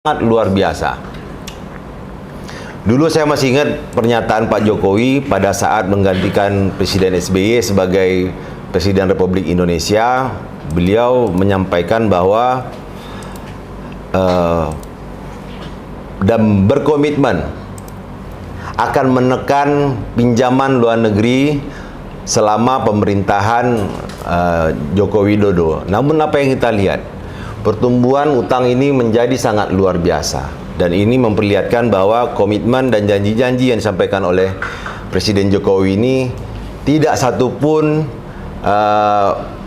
sangat luar biasa. Dulu saya masih ingat pernyataan Pak Jokowi pada saat menggantikan Presiden SBY sebagai Presiden Republik Indonesia. Beliau menyampaikan bahwa dan berkomitmen akan menekan pinjaman luar negeri selama pemerintahan Joko Widodo. Namun apa yang kita lihat? Pertumbuhan utang ini menjadi sangat luar biasa, dan ini memperlihatkan bahwa komitmen dan janji-janji yang disampaikan oleh Presiden Jokowi ini tidak satupun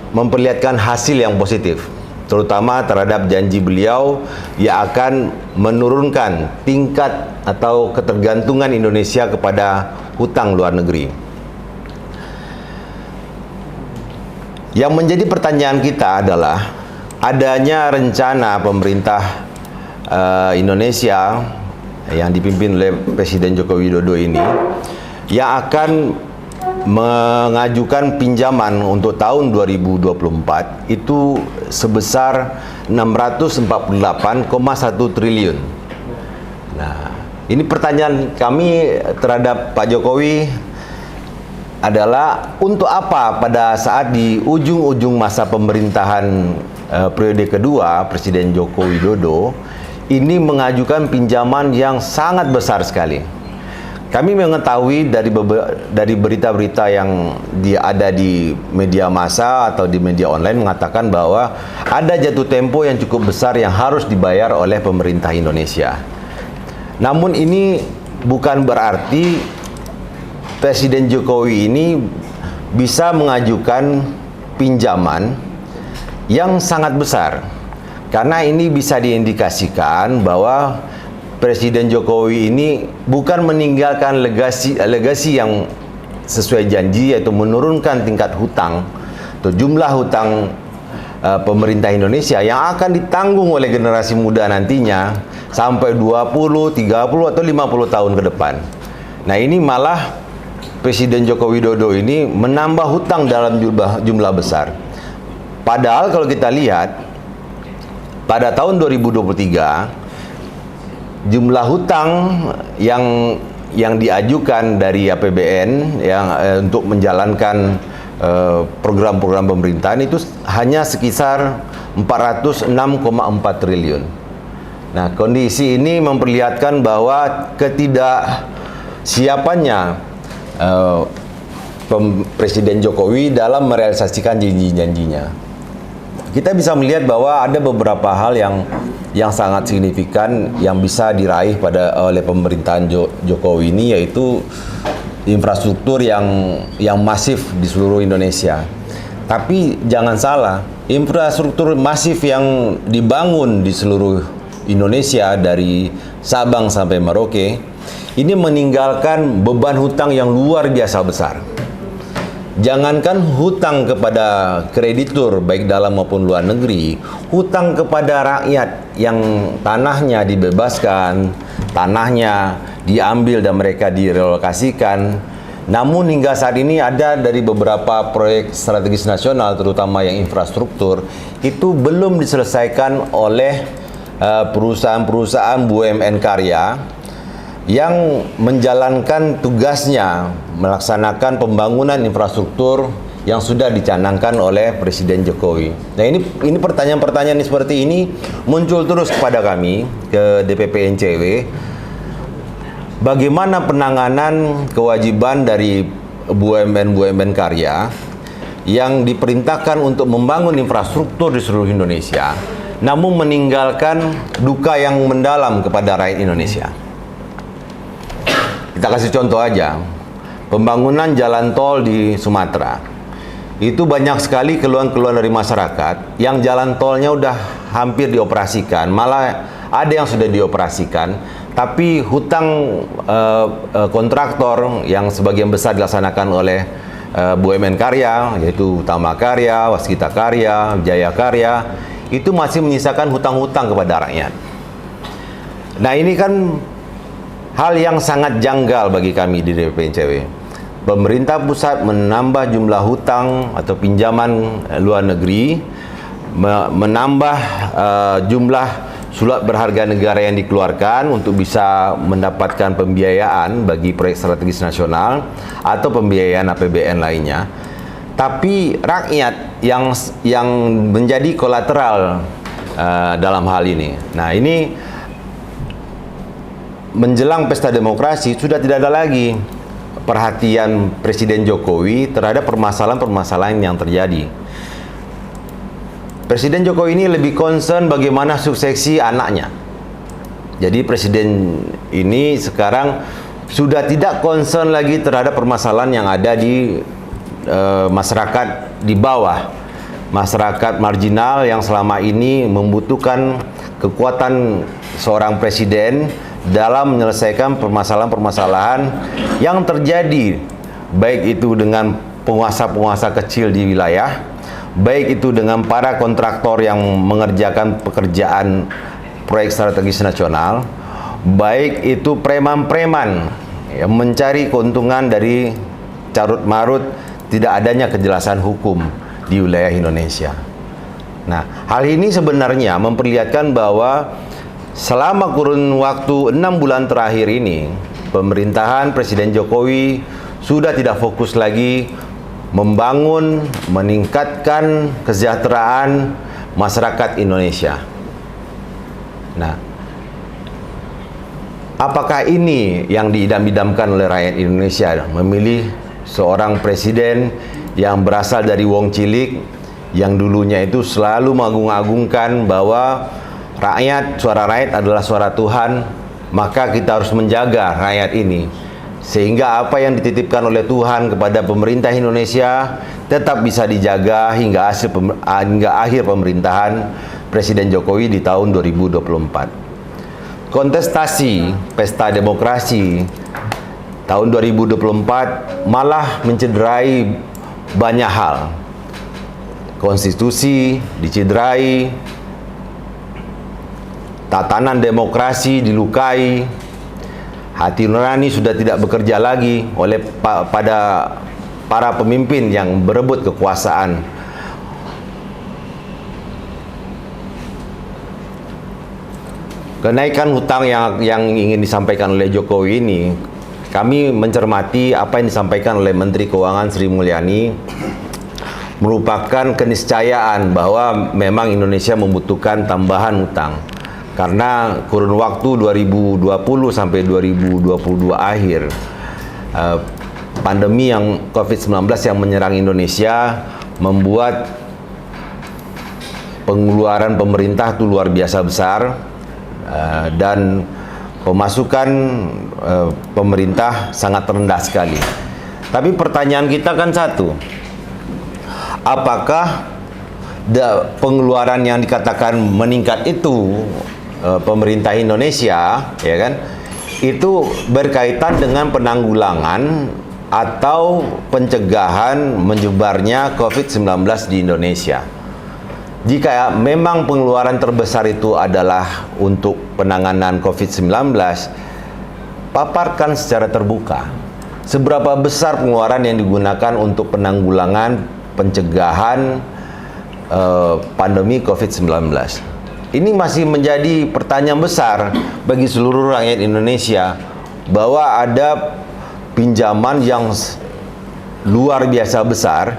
memperlihatkan hasil yang positif, terutama terhadap janji beliau yang akan menurunkan tingkat atau ketergantungan Indonesia kepada hutang luar negeri. Yang menjadi pertanyaan kita adalah adanya rencana pemerintah Indonesia yang dipimpin oleh Presiden Joko Widodo ini yang akan mengajukan pinjaman untuk tahun 2024 itu sebesar 648,1 triliun. Nah, ini pertanyaan kami terhadap Pak Jokowi adalah untuk apa pada saat di ujung-ujung masa pemerintahan periode kedua Presiden Joko Widodo ini mengajukan pinjaman yang sangat besar sekali. Kami mengetahui dari berita-berita yang ada di media massa atau di media online mengatakan bahwa ada jatuh tempo yang cukup besar yang harus dibayar oleh pemerintah Indonesia. Namun ini bukan berarti Presiden Jokowi ini bisa mengajukan pinjaman yang sangat besar, karena ini bisa diindikasikan bahwa Presiden Jokowi ini bukan meninggalkan legasi yang sesuai janji, yaitu menurunkan tingkat hutang atau jumlah hutang pemerintah Indonesia yang akan ditanggung oleh generasi muda nantinya sampai 20, 30 atau 50 tahun ke depan. Nah, ini malah Presiden Joko Widodo ini menambah hutang dalam jumlah besar. Padahal kalau kita lihat pada tahun 2023 jumlah hutang yang diajukan dari APBN yang untuk menjalankan program-program pemerintahan itu hanya sekitar 406,4 triliun. Nah, kondisi ini memperlihatkan bahwa ketidaksiapannya Presiden Jokowi dalam merealisasikan janji-janjinya. Kita bisa melihat bahwa ada beberapa hal yang sangat signifikan yang bisa diraih oleh pemerintahan Jokowi ini, yaitu infrastruktur yang masif di seluruh Indonesia. Tapi jangan salah, infrastruktur masif yang dibangun di seluruh Indonesia dari Sabang sampai Merauke ini meninggalkan beban hutang yang luar biasa besar. Jangankan hutang kepada kreditur baik dalam maupun luar negeri, hutang kepada rakyat yang tanahnya dibebaskan, tanahnya diambil dan mereka direlokasikan. Namun hingga saat ini ada dari beberapa proyek strategis nasional, terutama yang infrastruktur, itu belum diselesaikan oleh perusahaan-perusahaan BUMN karya yang menjalankan tugasnya melaksanakan pembangunan infrastruktur yang sudah dicanangkan oleh Presiden Jokowi. Nah, ini pertanyaan-pertanyaan seperti ini muncul terus kepada kami ke DPP NCW. Bagaimana penanganan kewajiban dari BUMN karya yang diperintahkan untuk membangun infrastruktur di seluruh Indonesia, namun meninggalkan duka yang mendalam kepada rakyat Indonesia. Kita kasih contoh aja, pembangunan jalan tol di Sumatera. Itu banyak sekali keluhan-keluhan dari masyarakat yang jalan tolnya udah hampir dioperasikan, malah ada yang sudah dioperasikan, tapi hutang kontraktor yang sebagian besar dilaksanakan oleh BUMN karya, yaitu Utama Karya, Waskita Karya, Jaya Karya, itu masih menyisakan hutang-hutang kepada rakyat. Nah, ini kan hal yang sangat janggal bagi kami di DPP NCW. Pemerintah pusat menambah jumlah hutang atau pinjaman luar negeri, menambah jumlah surat berharga negara yang dikeluarkan untuk bisa mendapatkan pembiayaan bagi proyek strategis nasional atau pembiayaan APBN lainnya. Tapi rakyat yang menjadi kolateral dalam hal ini. Nah, ini menjelang pesta demokrasi sudah tidak ada lagi perhatian Presiden Jokowi terhadap permasalahan-permasalahan yang terjadi. Presiden Jokowi ini lebih concern bagaimana suksesi anaknya. Jadi Presiden ini sekarang sudah tidak concern lagi terhadap permasalahan yang ada di masyarakat di bawah, masyarakat marginal yang selama ini membutuhkan kekuatan seorang presiden dalam menyelesaikan permasalahan-permasalahan yang terjadi, baik itu dengan penguasa-penguasa kecil di wilayah, baik itu dengan para kontraktor yang mengerjakan pekerjaan proyek strategis nasional, baik itu preman-preman yang mencari keuntungan dari carut-marut tidak adanya kejelasan hukum di wilayah Indonesia. Nah, hal ini sebenarnya memperlihatkan bahwa selama kurun waktu 6 bulan terakhir ini, pemerintahan Presiden Jokowi sudah tidak fokus lagi membangun, meningkatkan kesejahteraan masyarakat Indonesia. Nah, apakah ini yang diidam-idamkan oleh rakyat Indonesia? Memilih seorang presiden yang berasal dari wong cilik, yang dulunya itu selalu mengagung-agungkan bahwa suara rakyat adalah suara Tuhan, maka kita harus menjaga rakyat ini. Sehingga apa yang dititipkan oleh Tuhan kepada pemerintah Indonesia tetap bisa dijaga hingga akhir pemerintahan Presiden Jokowi di tahun 2024. Kontestasi pesta demokrasi tahun 2024 malah mencederai banyak hal. Konstitusi dicederai, tatanan demokrasi dilukai, hati nurani sudah tidak bekerja lagi oleh pada para pemimpin yang berebut kekuasaan. Kenaikan hutang yang ingin disampaikan oleh Jokowi ini, kami mencermati apa yang disampaikan oleh Menteri Keuangan Sri Mulyani merupakan keniscayaan bahwa memang Indonesia membutuhkan tambahan hutang. Karena kurun waktu 2020 sampai 2022 akhir, pandemi yang COVID-19 yang menyerang Indonesia membuat pengeluaran pemerintah itu luar biasa besar, dan pemasukan pemerintah sangat rendah sekali. Tapi pertanyaan kita kan satu, apakah pengeluaran yang dikatakan meningkat itu pemerintah Indonesia, ya kan, itu berkaitan dengan penanggulangan atau pencegahan menyebarnya COVID-19 di Indonesia? Jika memang pengeluaran terbesar itu adalah untuk penanganan COVID-19, paparkan secara terbuka seberapa besar pengeluaran yang digunakan untuk penanggulangan pencegahan pandemi COVID-19. Ini masih menjadi pertanyaan besar bagi seluruh rakyat Indonesia, bahwa ada pinjaman yang luar biasa besar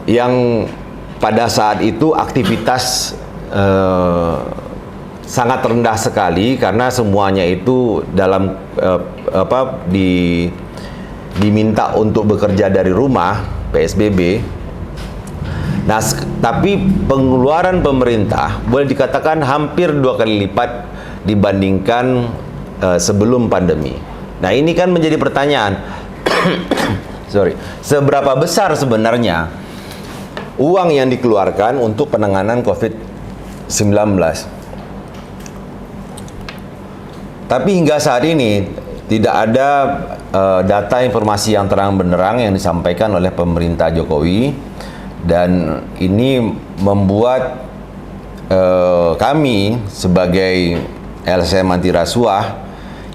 yang pada saat itu aktivitas sangat rendah sekali karena semuanya itu dalam diminta untuk bekerja dari rumah, PSBB. Nah, tapi pengeluaran pemerintah boleh dikatakan hampir 2 kali lipat dibandingkan sebelum pandemi. Nah, ini kan menjadi pertanyaan, seberapa besar sebenarnya uang yang dikeluarkan untuk penanganan COVID-19? Tapi hingga saat ini tidak ada data informasi yang terang benderang yang disampaikan oleh pemerintah Jokowi, dan ini membuat kami sebagai LSM anti rasuah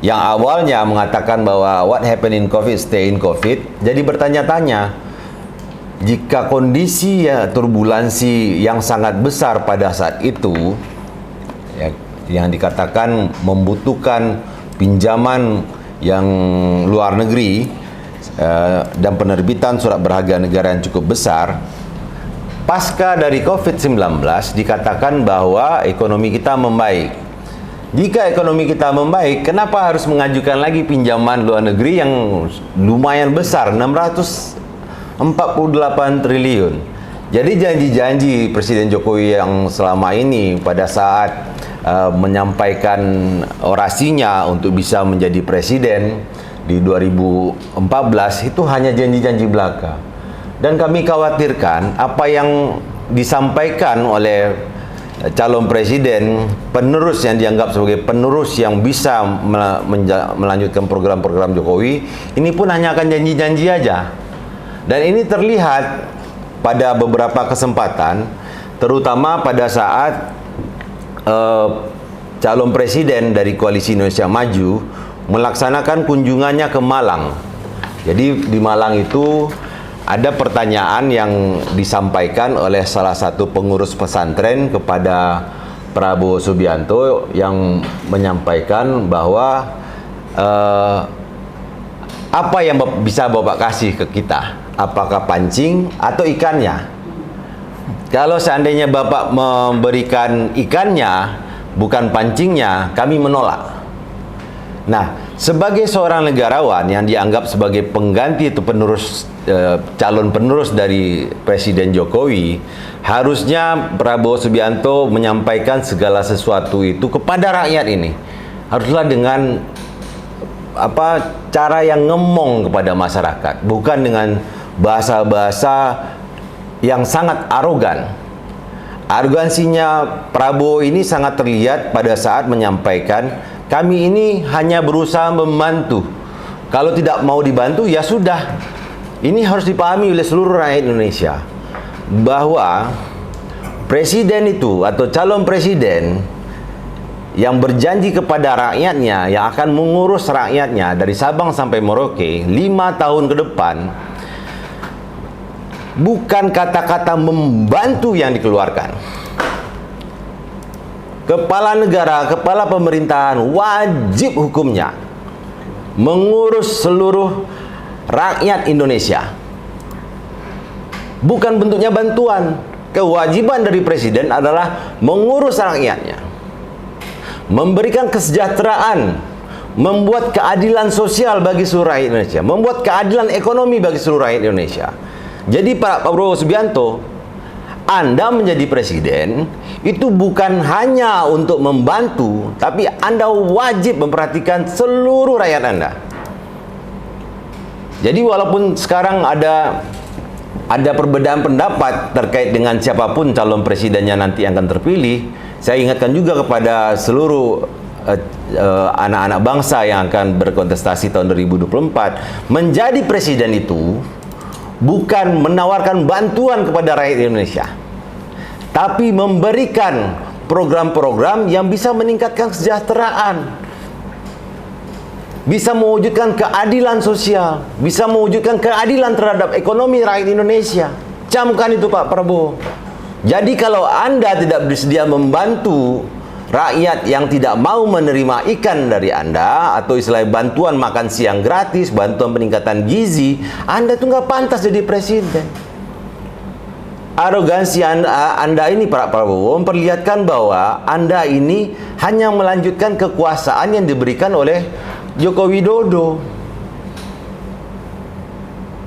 yang awalnya mengatakan bahwa what happened in COVID stay in COVID, jadi bertanya-tanya, jika kondisi turbulensi yang sangat besar pada saat itu, yang dikatakan membutuhkan pinjaman yang luar negeri dan penerbitan surat berharga negara yang cukup besar, pasca dari COVID-19 dikatakan bahwa ekonomi kita membaik. Jika ekonomi kita membaik, kenapa harus mengajukan lagi pinjaman luar negeri yang lumayan besar, 648 triliun. Jadi janji-janji Presiden Jokowi yang selama ini pada saat menyampaikan orasinya untuk bisa menjadi presiden di 2014 itu hanya janji-janji belaka. Dan kami khawatirkan apa yang disampaikan oleh calon presiden, penerus yang dianggap sebagai penerus yang bisa melanjutkan program-program Jokowi, ini pun hanya akan janji-janji aja. Dan ini terlihat pada beberapa kesempatan, terutama pada saat calon presiden dari Koalisi Indonesia Maju melaksanakan kunjungannya ke Malang. Jadi di Malang itu ada pertanyaan yang disampaikan oleh salah satu pengurus pesantren kepada Prabowo Subianto yang menyampaikan bahwa apa yang bisa Bapak kasih ke kita? Apakah pancing atau ikannya? Kalau seandainya Bapak memberikan ikannya, bukan pancingnya, kami menolak. Nah, sebagai seorang negarawan yang dianggap sebagai pengganti atau penerus, calon penerus dari Presiden Jokowi, harusnya Prabowo Subianto menyampaikan segala sesuatu itu kepada rakyat ini. Haruslah dengan cara yang ngemong kepada masyarakat, bukan dengan bahasa-bahasa yang sangat arogan. Arogansinya Prabowo ini sangat terlihat pada saat menyampaikan, kami ini hanya berusaha membantu. Kalau tidak mau dibantu, ya sudah. Ini harus dipahami oleh seluruh rakyat Indonesia bahwa presiden itu atau calon presiden yang berjanji kepada rakyatnya, yang akan mengurus rakyatnya dari Sabang sampai Merauke 5 tahun ke depan, bukan kata-kata membantu yang dikeluarkan. Kepala negara, kepala pemerintahan wajib hukumnya mengurus seluruh rakyat Indonesia. Bukan bentuknya bantuan. Kewajiban dari presiden adalah mengurus rakyatnya, memberikan kesejahteraan, membuat keadilan sosial bagi seluruh rakyat Indonesia, membuat keadilan ekonomi bagi seluruh rakyat Indonesia. Jadi Pak Prabowo Subianto, Anda menjadi presiden itu bukan hanya untuk membantu, tapi Anda wajib memperhatikan seluruh rakyat Anda. Jadi walaupun sekarang ada perbedaan pendapat terkait dengan siapapun calon presidennya nanti yang akan terpilih, saya ingatkan juga kepada seluruh anak-anak bangsa yang akan berkontestasi tahun 2024, menjadi presiden itu bukan menawarkan bantuan kepada rakyat Indonesia, tapi memberikan program-program yang bisa meningkatkan kesejahteraan, bisa mewujudkan keadilan sosial, bisa mewujudkan keadilan terhadap ekonomi rakyat Indonesia. Camkan itu Pak Prabowo. Jadi kalau Anda tidak bersedia membantu rakyat yang tidak mau menerima ikan dari Anda, atau istilahnya bantuan makan siang gratis, bantuan peningkatan gizi, Anda tuh nggak pantas jadi presiden. Arogansi Anda ini Pak Prabowo memperlihatkan bahwa Anda ini hanya melanjutkan kekuasaan yang diberikan oleh Joko Widodo.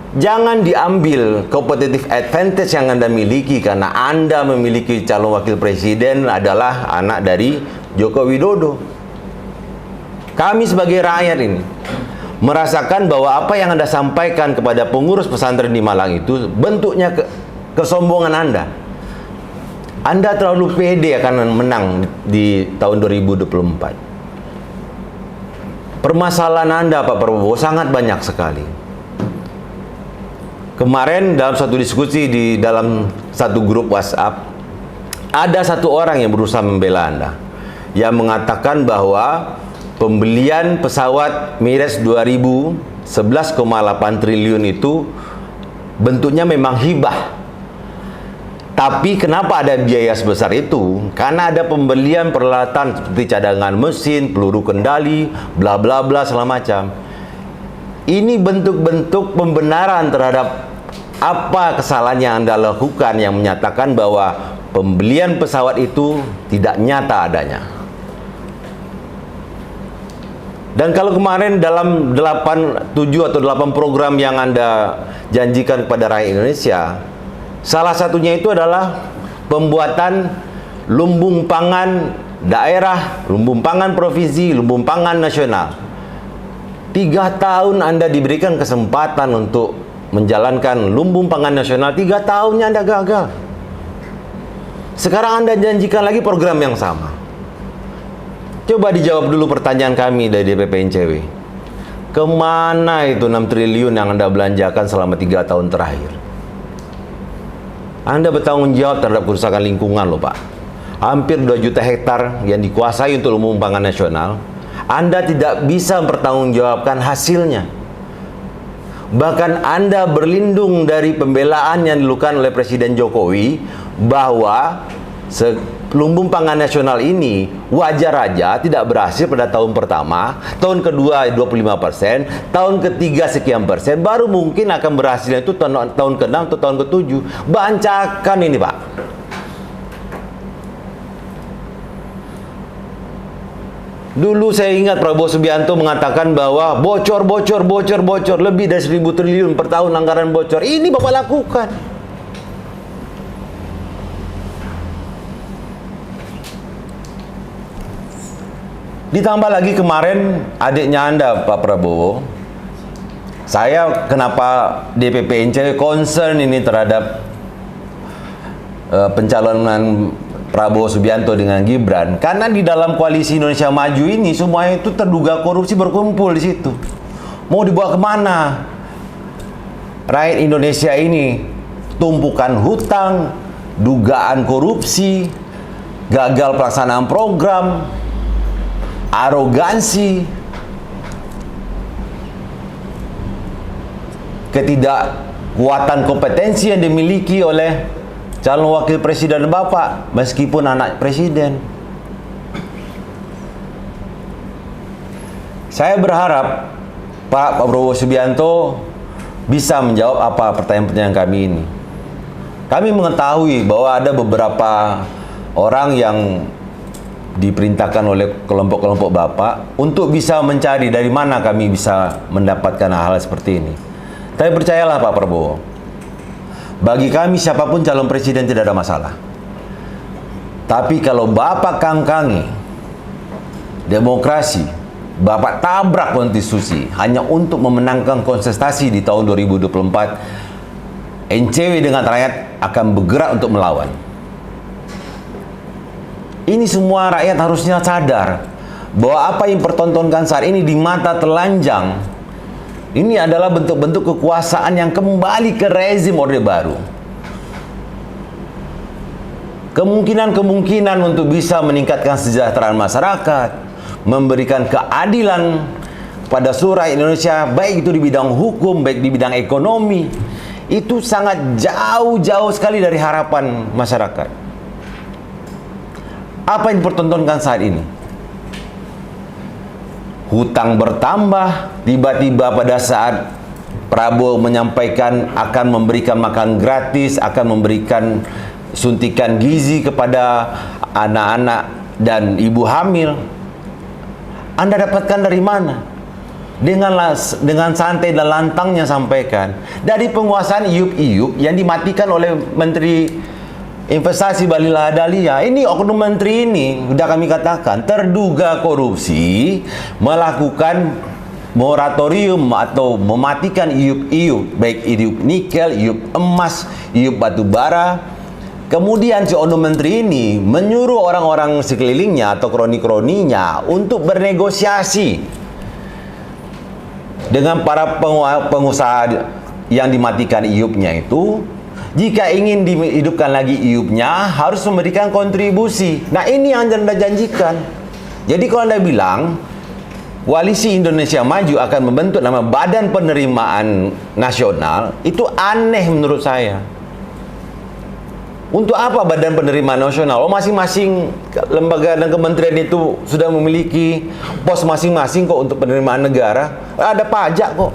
Jangan diambil competitive advantage yang Anda miliki karena Anda memiliki calon wakil presiden adalah anak dari Joko Widodo. Kami sebagai rakyat ini merasakan bahwa apa yang Anda sampaikan kepada pengurus pesantren di Malang itu bentuknya kesombongan Anda. Anda terlalu pede akan menang di tahun 2024. Permasalahan Anda Pak Prabowo sangat banyak sekali. Kemarin dalam satu diskusi di dalam satu grup WhatsApp, ada satu orang yang berusaha membela Anda, yang mengatakan bahwa pembelian pesawat Emirates 2000 11,8 triliun itu bentuknya memang hibah. Tapi kenapa ada biaya sebesar itu? Karena ada pembelian peralatan seperti cadangan mesin, peluru kendali, bla bla bla segala macam. Ini bentuk-bentuk pembenaran terhadap apa kesalahan yang Anda lakukan yang menyatakan bahwa pembelian pesawat itu tidak nyata adanya. Dan kalau kemarin dalam 7 atau 8 program yang Anda janjikan kepada rakyat Indonesia, salah satunya itu adalah pembuatan lumbung pangan daerah, lumbung pangan provinsi, lumbung pangan nasional. 3 tahun Anda diberikan kesempatan untuk menjalankan lumbung pangan nasional, 3 tahunnya Anda gagal. Sekarang Anda janjikan lagi program yang sama. Coba dijawab dulu pertanyaan kami dari DPP NCW. Kemana itu 6 triliun yang Anda belanjakan selama 3 tahun terakhir? Anda bertanggung jawab terhadap kerusakan lingkungan loh Pak. Hampir 2 juta hektar yang dikuasai untuk lumbung pangan nasional, Anda tidak bisa mempertanggungjawabkan hasilnya. Bahkan Anda berlindung dari pembelaan yang dilakukan oleh Presiden Jokowi bahwa lumbung pangan nasional ini wajar aja tidak berhasil pada tahun pertama, tahun kedua 25%, tahun ketiga sekian persen, baru mungkin akan berhasil itu tahun ke-6 atau tahun ke-7. Bancakan ini Pak. Dulu saya ingat Prabowo Subianto mengatakan bahwa bocor lebih dari 1.000 triliun per tahun anggaran bocor. Ini Bapak lakukan. Ditambah lagi kemarin adiknya Anda Pak Prabowo, saya kenapa DPP NCW concern ini terhadap pencalonan Prabowo Subianto dengan Gibran, karena di dalam koalisi Indonesia Maju ini semuanya itu terduga korupsi berkumpul di situ. Mau dibawa kemana? Rakyat Indonesia ini tumpukan hutang, dugaan korupsi, gagal pelaksanaan program, arogansi, ketidakkuatan kompetensi yang dimiliki oleh calon wakil presiden Bapak meskipun anak presiden. Saya berharap Pak Prabowo Subianto bisa menjawab apa pertanyaan-pertanyaan kami ini. Kami mengetahui bahwa ada beberapa orang yang diperintahkan oleh kelompok-kelompok Bapak untuk bisa mencari dari mana kami bisa mendapatkan hal seperti ini. Tapi percayalah Pak Prabowo, bagi kami siapapun calon presiden tidak ada masalah. Tapi kalau Bapak kangkangi demokrasi, Bapak tabrak konstitusi hanya untuk memenangkan kontestasi di tahun 2024, NCW dengan rakyat akan bergerak untuk melawan. Ini semua rakyat harusnya sadar bahwa apa yang dipertontonkan saat ini di mata telanjang ini adalah bentuk-bentuk kekuasaan yang kembali ke rezim Orde Baru. Kemungkinan untuk bisa meningkatkan kesejahteraan masyarakat, memberikan keadilan pada seluruh rakyat Indonesia, baik itu di bidang hukum, baik di bidang ekonomi, itu sangat jauh sekali dari harapan masyarakat. Apa yang dipertontonkan saat ini? Hutang bertambah, tiba-tiba pada saat Prabowo menyampaikan akan memberikan makan gratis, akan memberikan suntikan gizi kepada anak-anak dan ibu hamil. Anda dapatkan dari mana? Dengan santai dan lantangnya sampaikan. Dari penguasaan iup-iup yang dimatikan oleh Menteri Investasi Bahlil Lahadalia. Ini oknum menteri ini, sudah kami katakan, terduga korupsi, melakukan moratorium atau mematikan iup-iup, baik iup nikel, iup emas, iup batu bara. Kemudian si oknum menteri ini menyuruh orang-orang sekelilingnya atau kroni-kroninya untuk bernegosiasi dengan para pengusaha yang dimatikan iupnya itu. Jika ingin dihidupkan lagi iupnya, harus memberikan kontribusi. Nah, ini yang Anda janjikan. Jadi kalau Anda bilang Koalisi Indonesia Maju akan membentuk nama Badan Penerimaan Nasional, itu aneh menurut saya. Untuk apa badan penerimaan nasional? Oh, masing-masing lembaga dan kementerian itu sudah memiliki pos masing-masing kok untuk penerimaan negara. Ada pajak kok.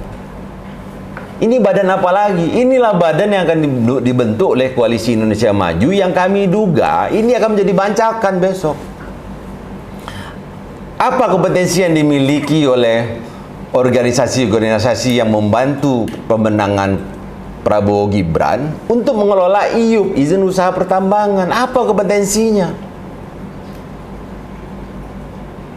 Ini badan apa lagi? Inilah badan yang akan dibentuk oleh Koalisi Indonesia Maju yang kami duga ini akan menjadi bancakan besok. Apa kompetensi yang dimiliki oleh organisasi-organisasi yang membantu pemenangan Prabowo Gibran untuk mengelola IUP, izin usaha pertambangan? Apa kompetensinya?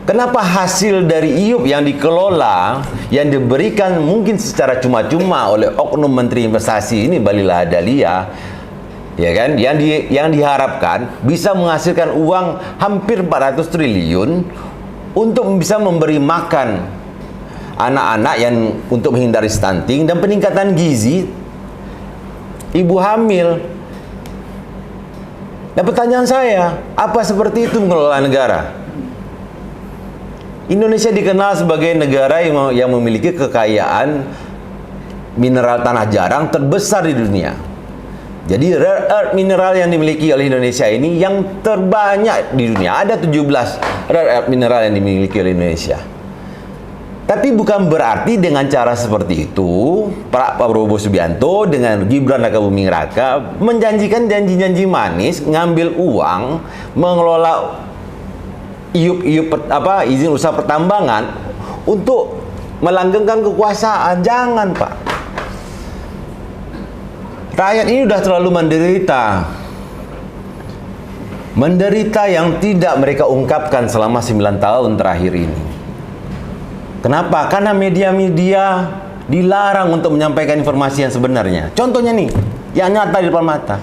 Kenapa hasil dari IUP yang dikelola, yang diberikan mungkin secara cuma-cuma oleh oknum Menteri Investasi ini, Balila Adalia, ya kan, yang diharapkan bisa menghasilkan uang hampir 400 triliun untuk bisa memberi makan anak-anak yang untuk menghindari stunting dan peningkatan gizi ibu hamil. Dan pertanyaan saya, apa seperti itu mengelola negara? Indonesia dikenal sebagai negara yang memiliki kekayaan mineral tanah jarang terbesar di dunia. Jadi rare earth mineral yang dimiliki oleh Indonesia ini yang terbanyak di dunia. Ada 17 rare earth mineral yang dimiliki oleh Indonesia. Tapi bukan berarti dengan cara seperti itu Pak Prabowo Subianto dengan Gibran Rakabuming Raka menjanjikan janji-janji manis, ngambil uang, mengelola IUP izin usaha pertambangan untuk melanggengkan kekuasaan. Jangan, Pak. Rakyat ini sudah terlalu menderita yang tidak mereka ungkapkan selama 9 tahun terakhir ini. Kenapa? Karena media-media dilarang untuk menyampaikan informasi yang sebenarnya. Contohnya nih, yang nyata di depan mata.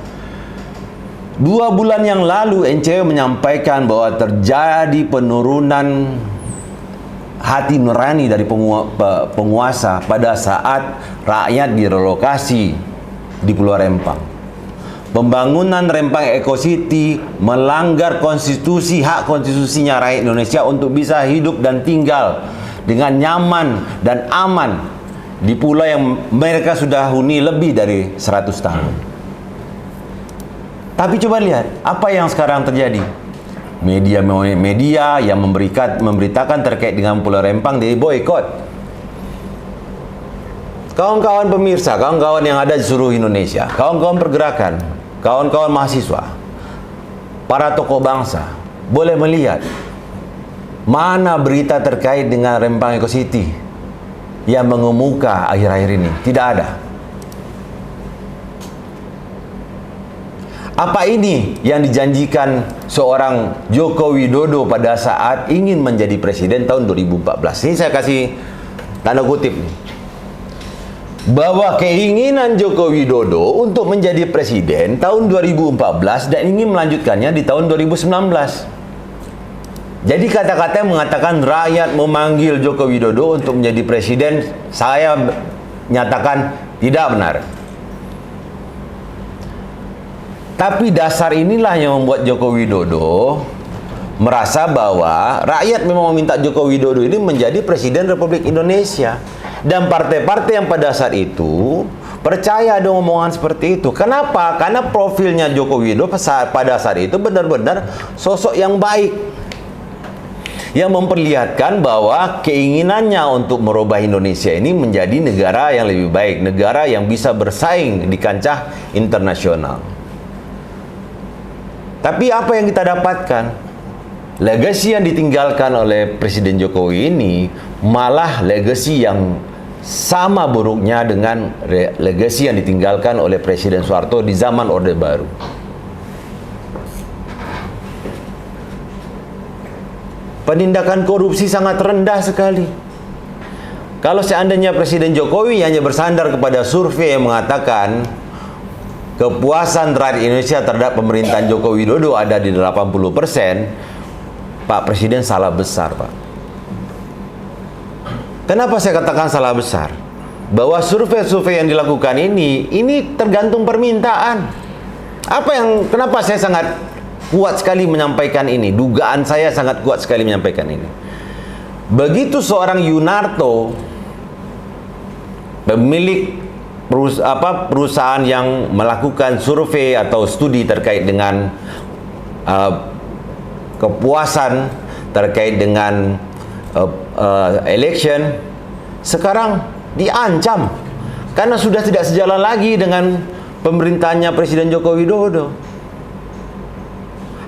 2 bulan yang lalu NCW menyampaikan bahwa terjadi penurunan hati nurani dari penguasa pada saat rakyat direlokasi di Pulau Rempang. Pembangunan Rempang Eco City melanggar konstitusi, hak konstitusinya rakyat Indonesia untuk bisa hidup dan tinggal dengan nyaman dan aman di pulau yang mereka sudah huni lebih dari 100 tahun. Tapi coba lihat apa yang sekarang terjadi. Media yang memberitakan terkait dengan Pulau Rempang diboikot. Kawan-kawan pemirsa, kawan-kawan yang ada di seluruh Indonesia, kawan-kawan pergerakan, kawan-kawan mahasiswa, para tokoh bangsa boleh melihat mana berita terkait dengan Rempang Eco City yang mengemuka akhir-akhir ini? Tidak ada. Apa ini yang dijanjikan seorang Joko Widodo pada saat ingin menjadi presiden tahun 2014? Ini saya kasih tanda kutip nih. Bahwa keinginan Joko Widodo untuk menjadi presiden tahun 2014 dan ingin melanjutkannya di tahun 2019. Jadi kata-kata yang mengatakan rakyat memanggil Joko Widodo untuk menjadi presiden, saya nyatakan tidak benar. Tapi dasar inilah yang membuat Joko Widodo merasa bahwa rakyat memang meminta Joko Widodo ini menjadi presiden Republik Indonesia. Dan partai-partai yang pada saat itu percaya ada omongan seperti itu. Kenapa? Karena profilnya Joko Widodo pada saat itu benar-benar sosok yang baik, yang memperlihatkan bahwa keinginannya untuk merubah Indonesia ini menjadi negara yang lebih baik, negara yang bisa bersaing di kancah internasional. Tapi apa yang kita dapatkan? Legasi yang ditinggalkan oleh Presiden Jokowi ini malah legasi yang sama buruknya dengan legasi yang ditinggalkan oleh Presiden Soeharto di zaman Orde Baru. Penindakan korupsi sangat rendah sekali. Kalau seandainya Presiden Jokowi hanya bersandar kepada survei yang mengatakan kepuasan rakyat Indonesia terhadap pemerintahan Joko Widodo ada di 80%, Pak Presiden salah besar, Pak. Kenapa saya katakan salah besar? Bahwa survei-survei yang dilakukan ini tergantung permintaan. Kenapa saya sangat kuat sekali menyampaikan ini? Dugaan saya sangat kuat sekali menyampaikan ini. Begitu seorang Yunarto, pemilik perusahaan yang melakukan survei atau studi terkait dengan kepuasan terkait dengan election sekarang diancam karena sudah tidak sejalan lagi dengan pemerintahnya Presiden Joko Widodo,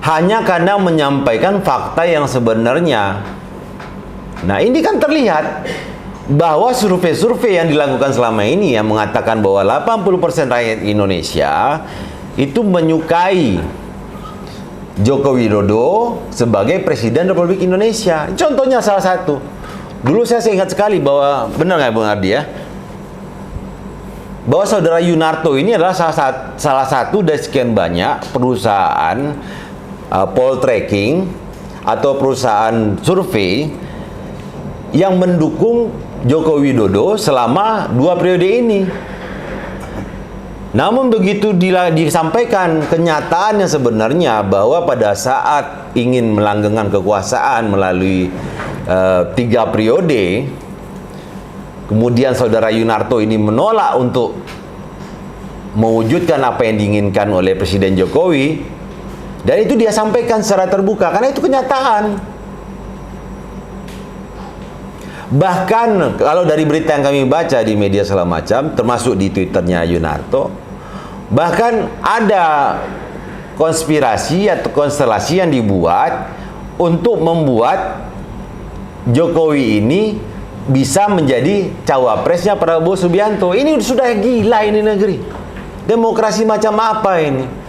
hanya karena menyampaikan fakta yang sebenarnya. Nah, ini kan terlihat bahwa survei-survei yang dilakukan selama ini yang mengatakan bahwa 80% rakyat Indonesia itu menyukai Joko Widodo sebagai Presiden Republik Indonesia. Contohnya salah satu, dulu saya ingat sekali bahwa, benar nggak Bung Ardi ya, bahwa saudara Yunarto ini adalah salah satu dari sekian banyak perusahaan poll tracking atau perusahaan survei yang mendukung Joko Widodo selama 2 periode ini. Namun begitu disampaikan kenyataannya sebenarnya bahwa pada saat ingin melanggengkan kekuasaan melalui 3 periode, kemudian saudara Yunarto ini menolak untuk mewujudkan apa yang diinginkan oleh Presiden Jokowi, dan itu dia sampaikan secara terbuka karena itu kenyataan. Bahkan kalau dari berita yang kami baca di media segala macam, termasuk di Twitternya Yunarto, bahkan ada konspirasi atau konstelasi yang dibuat untuk membuat Jokowi ini bisa menjadi cawapresnya Prabowo Subianto. Ini sudah gila ini negeri. Demokrasi macam apa ini?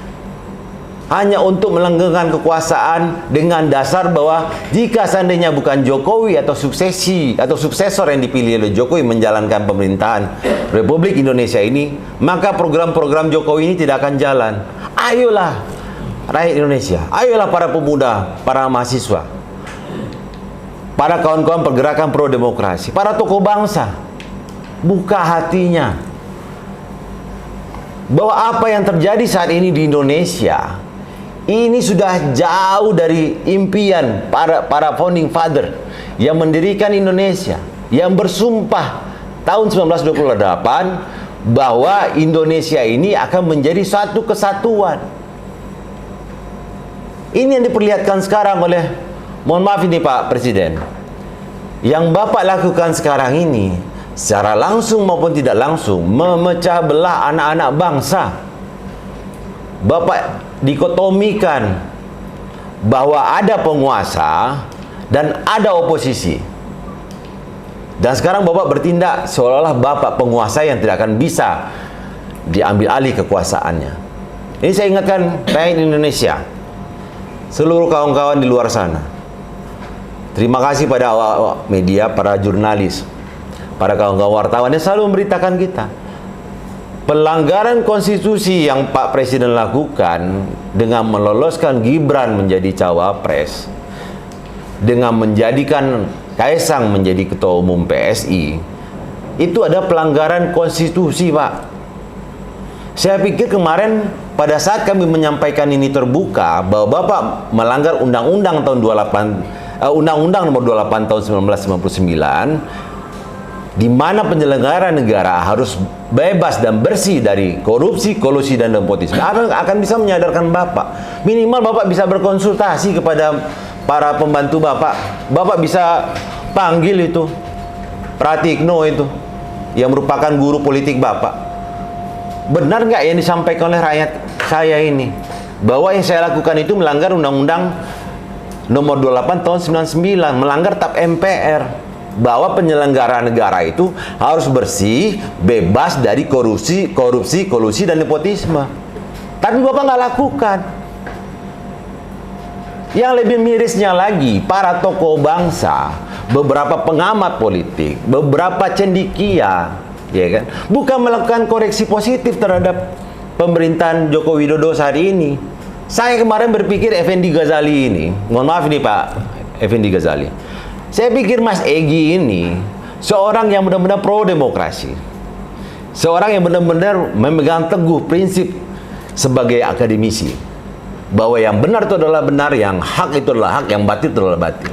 Hanya untuk melanggengkan kekuasaan dengan dasar bahwa jika seandainya bukan Jokowi atau suksesor yang dipilih oleh Jokowi menjalankan pemerintahan Republik Indonesia ini, maka program-program Jokowi ini tidak akan jalan. Ayolah rakyat Indonesia, ayolah para pemuda, para mahasiswa, para kawan-kawan pergerakan pro demokrasi, para tokoh bangsa, buka hatinya bahwa apa yang terjadi saat ini di Indonesia ini sudah jauh dari impian para founding father yang mendirikan Indonesia, yang bersumpah tahun 1928 bahwa Indonesia ini akan menjadi satu kesatuan. Ini yang diperlihatkan sekarang oleh, mohon maaf ini Pak Presiden, yang Bapak lakukan sekarang ini secara langsung maupun tidak langsung memecah belah anak-anak bangsa. Bapak dikotomikan bahwa ada penguasa dan ada oposisi. Dan sekarang Bapak bertindak seolah-olah Bapak penguasa yang tidak akan bisa diambil alih kekuasaannya. Ini saya ingatkan rakyat Indonesia, seluruh kawan-kawan di luar sana. Terima kasih pada awak media, para jurnalis, para kawan-kawan wartawan yang selalu memberitakan kita. Pelanggaran konstitusi yang Pak Presiden lakukan dengan meloloskan Gibran menjadi cawapres, dengan menjadikan Kaisang menjadi ketua umum PSI, itu ada pelanggaran konstitusi, Pak. Saya pikir kemarin pada saat kami menyampaikan ini terbuka bahwa Bapak melanggar Undang-Undang tahun 28, Undang-Undang nomor 28 tahun 1999, di mana penyelenggara negara harus bebas dan bersih dari korupsi, kolusi, dan nepotisme, akan bisa menyadarkan Bapak. Minimal Bapak bisa berkonsultasi kepada para pembantu Bapak. Bapak bisa panggil itu Pratikno itu, yang merupakan guru politik Bapak. Benar nggak yang disampaikan oleh rakyat saya ini, bahwa yang saya lakukan itu melanggar Undang-Undang nomor 28 tahun 99, melanggar TAP MPR, bahwa penyelenggara negara itu harus bersih, bebas dari korupsi, kolusi, dan nepotisme. Tapi Bapak nggak lakukan. Yang lebih mirisnya lagi, para tokoh bangsa, beberapa pengamat politik, beberapa cendekia, ya kan, bukan melakukan koreksi positif terhadap pemerintahan Joko Widodo saat ini. Saya kemarin berpikir Effendi Ghazali ini, mohon maaf ini Pak Effendi Ghazali, saya pikir Mas Egy ini seorang yang benar-benar pro demokrasi, seorang yang benar-benar memegang teguh prinsip sebagai akademisi, bahwa yang benar itu adalah benar, yang hak itu adalah hak, yang batil itu adalah batil.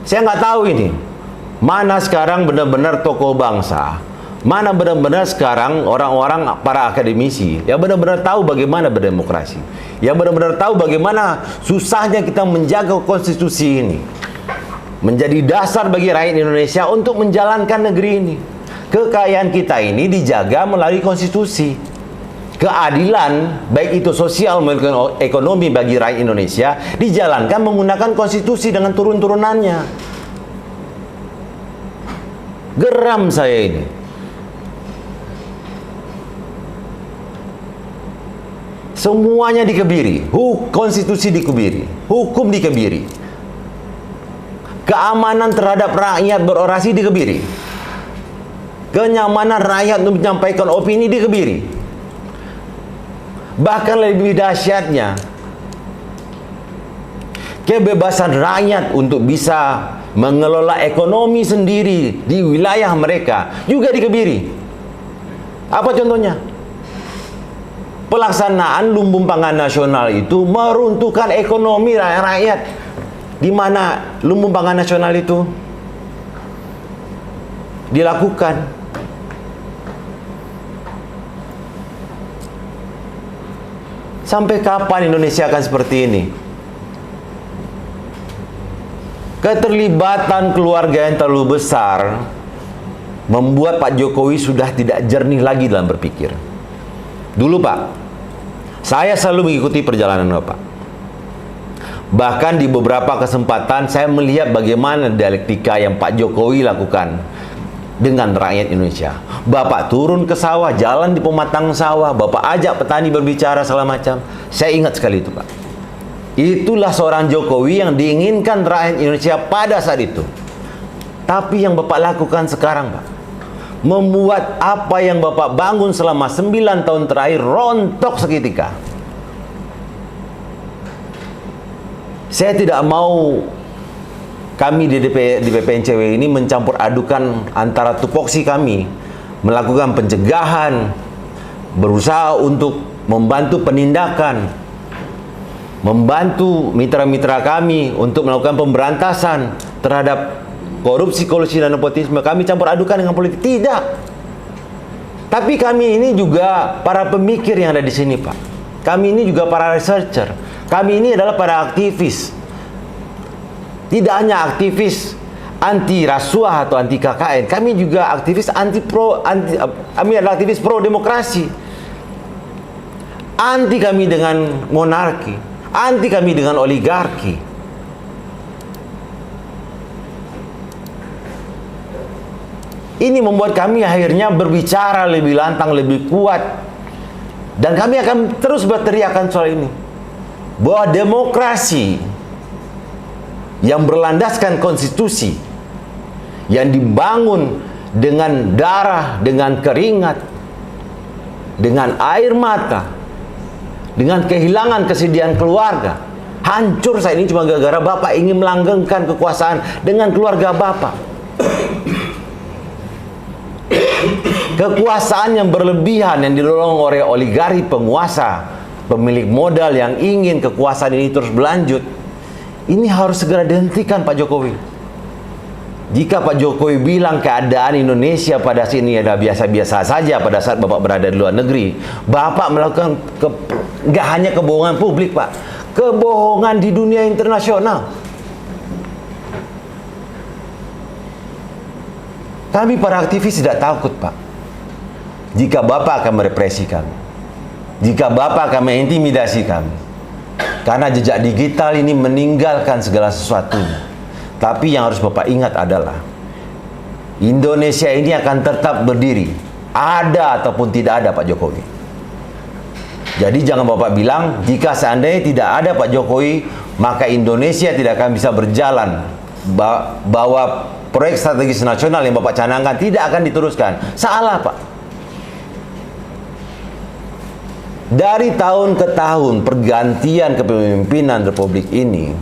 Saya nggak tahu ini Mana sekarang benar-benar tokoh bangsa? Mana benar-benar sekarang orang-orang, para akademisi yang benar-benar tahu bagaimana berdemokrasi, yang benar-benar tahu bagaimana susahnya kita menjaga konstitusi ini menjadi dasar bagi rakyat Indonesia untuk menjalankan negeri ini. Kekayaan kita ini dijaga melalui konstitusi. Keadilan, baik itu sosial maupun ekonomi bagi rakyat Indonesia, dijalankan menggunakan konstitusi dengan turun-turunannya. Geram saya ini. Semuanya dikebiri, konstitusi dikebiri, hukum dikebiri, keamanan terhadap rakyat berorasi dikebiri, kenyamanan rakyat untuk menyampaikan opini dikebiri. Bahkan lebih dahsyatnya, kebebasan rakyat untuk bisa mengelola ekonomi sendiri di wilayah mereka juga dikebiri. Apa contohnya? Pelaksanaan lumbung pangan nasional itu meruntuhkan ekonomi rakyat. Di mana lumbung pangan nasional itu dilakukan? Sampai kapan Indonesia akan seperti ini? Keterlibatan keluarga yang terlalu besar membuat Pak Jokowi sudah tidak jernih lagi dalam berpikir. Dulu Pak, saya selalu mengikuti perjalanan Bapak. Bahkan di beberapa kesempatan saya melihat bagaimana dialektika yang Pak Jokowi lakukan dengan rakyat Indonesia. Bapak turun ke sawah, jalan di pematang sawah, Bapak ajak petani berbicara segala macam. Saya ingat sekali itu Pak. Itulah seorang Jokowi yang diinginkan rakyat Indonesia pada saat itu. Tapi yang Bapak lakukan sekarang Pak, membuat apa yang Bapak bangun selama 9 tahun terakhir rontok seketika. Saya tidak mau kami di BPNCW ini mencampur adukan antara tupoksi kami melakukan pencegahan, berusaha untuk membantu penindakan, membantu mitra-mitra kami untuk melakukan pemberantasan terhadap korupsi, kolusi, dan nepotisme. Kami campur adukan dengan politik. Tidak. Tapi kami ini juga para pemikir yang ada di sini, Pak. Kami ini juga para researcher. Kami ini adalah para aktivis. Tidak hanya aktivis anti rasuah atau anti KKN. Kami juga aktivis kami adalah aktivis pro demokrasi. Anti kami dengan monarki. Anti kami dengan oligarki. Ini membuat kami akhirnya berbicara lebih lantang, lebih kuat. Dan kami akan terus berteriakan soal ini. Bahwa demokrasi yang berlandaskan konstitusi, yang dibangun dengan darah, dengan keringat, dengan air mata, dengan kehilangan kesedihan keluarga, hancur saat ini cuma gara-gara Bapak ingin melanggengkan kekuasaan dengan keluarga Bapak. Kekuasaan yang berlebihan yang didorong oleh oligarki penguasa, pemilik modal yang ingin kekuasaan ini terus berlanjut, ini harus segera dihentikan Pak Jokowi. Jika Pak Jokowi bilang keadaan Indonesia pada sini ada biasa-biasa saja pada saat Bapak berada di luar negeri, Bapak melakukan nggak hanya kebohongan publik Pak, kebohongan di dunia internasional. Kami para aktivis tidak takut Pak, jika Bapak akan merepresi kami, jika Bapak akan mengintimidasi kami, karena jejak digital ini meninggalkan segala sesuatunya. Tapi yang harus Bapak ingat adalah Indonesia ini akan tetap berdiri, ada ataupun tidak ada Pak Jokowi. Jadi jangan Bapak bilang jika seandainya tidak ada Pak Jokowi maka Indonesia tidak akan bisa berjalan, bahwa proyek strategis nasional yang Bapak canangkan tidak akan diteruskan. Salah Pak. Dari tahun ke tahun pergantian kepemimpinan Republik ini,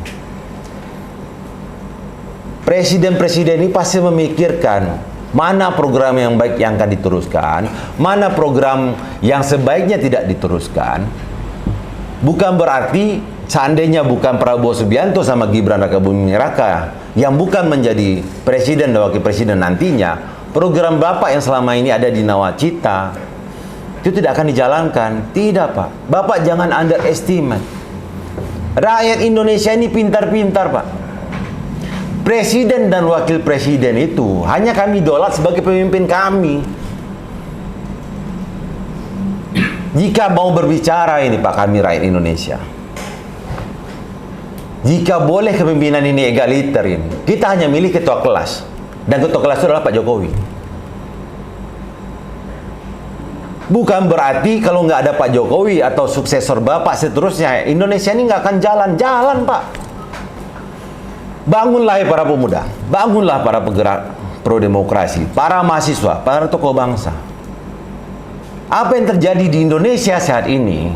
presiden-presiden ini pasti memikirkan mana program yang baik yang akan diteruskan, mana program yang sebaiknya tidak diteruskan. Bukan berarti seandainya bukan Prabowo Subianto sama Gibran Raka Buming Raka yang bukan menjadi presiden dan wakil presiden nantinya, program Bapak yang selama ini ada di Nawacita itu tidak akan dijalankan. Tidak, Pak. Bapak jangan underestimate. Rakyat Indonesia ini pintar-pintar, Pak. Presiden dan wakil presiden itu hanya kami dolat sebagai pemimpin kami. Jika mau berbicara ini Pak, kami rakyat Indonesia, jika boleh kepemimpinan ini egaliter ini, kita hanya milih ketua kelas, dan ketua kelas itu adalah Pak Jokowi. Bukan berarti kalau nggak ada Pak Jokowi atau suksesor Bapak seterusnya, Indonesia ini nggak akan jalan, Pak. Bangunlah para pemuda, bangunlah para penggerak pro demokrasi, para mahasiswa, para tokoh bangsa. Apa yang terjadi di Indonesia saat ini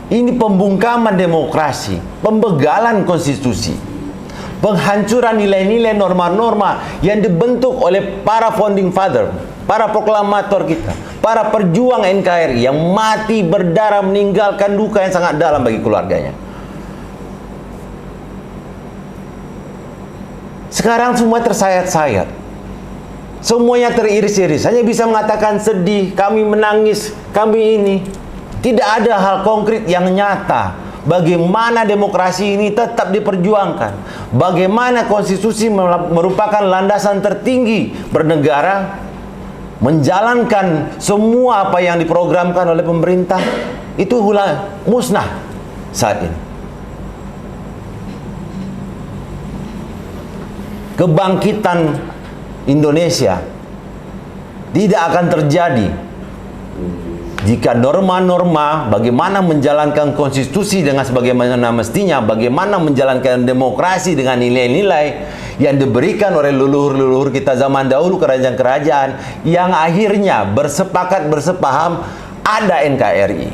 pembungkaman demokrasi, pembegalan konstitusi, penghancuran nilai-nilai norma-norma yang dibentuk oleh para founding father, para proklamator kita, para perjuang NKRI yang mati berdarah meninggalkan duka yang sangat dalam bagi keluarganya. Sekarang semua tersayat-sayat. Semuanya teriris-iris, hanya bisa mengatakan sedih, kami menangis, kami ini. Tidak ada hal konkret yang nyata. Bagaimana demokrasi ini tetap diperjuangkan. Bagaimana konstitusi merupakan landasan tertinggi bernegara. Menjalankan semua apa yang diprogramkan oleh pemerintah. Itu musnah saat ini. Kebangkitan Indonesia tidak akan terjadi jika norma-norma bagaimana menjalankan konstitusi dengan sebagaimana mestinya, bagaimana menjalankan demokrasi dengan nilai-nilai yang diberikan oleh leluhur-leluhur kita zaman dahulu, kerajaan-kerajaan yang akhirnya bersepakat, bersepaham ada NKRI.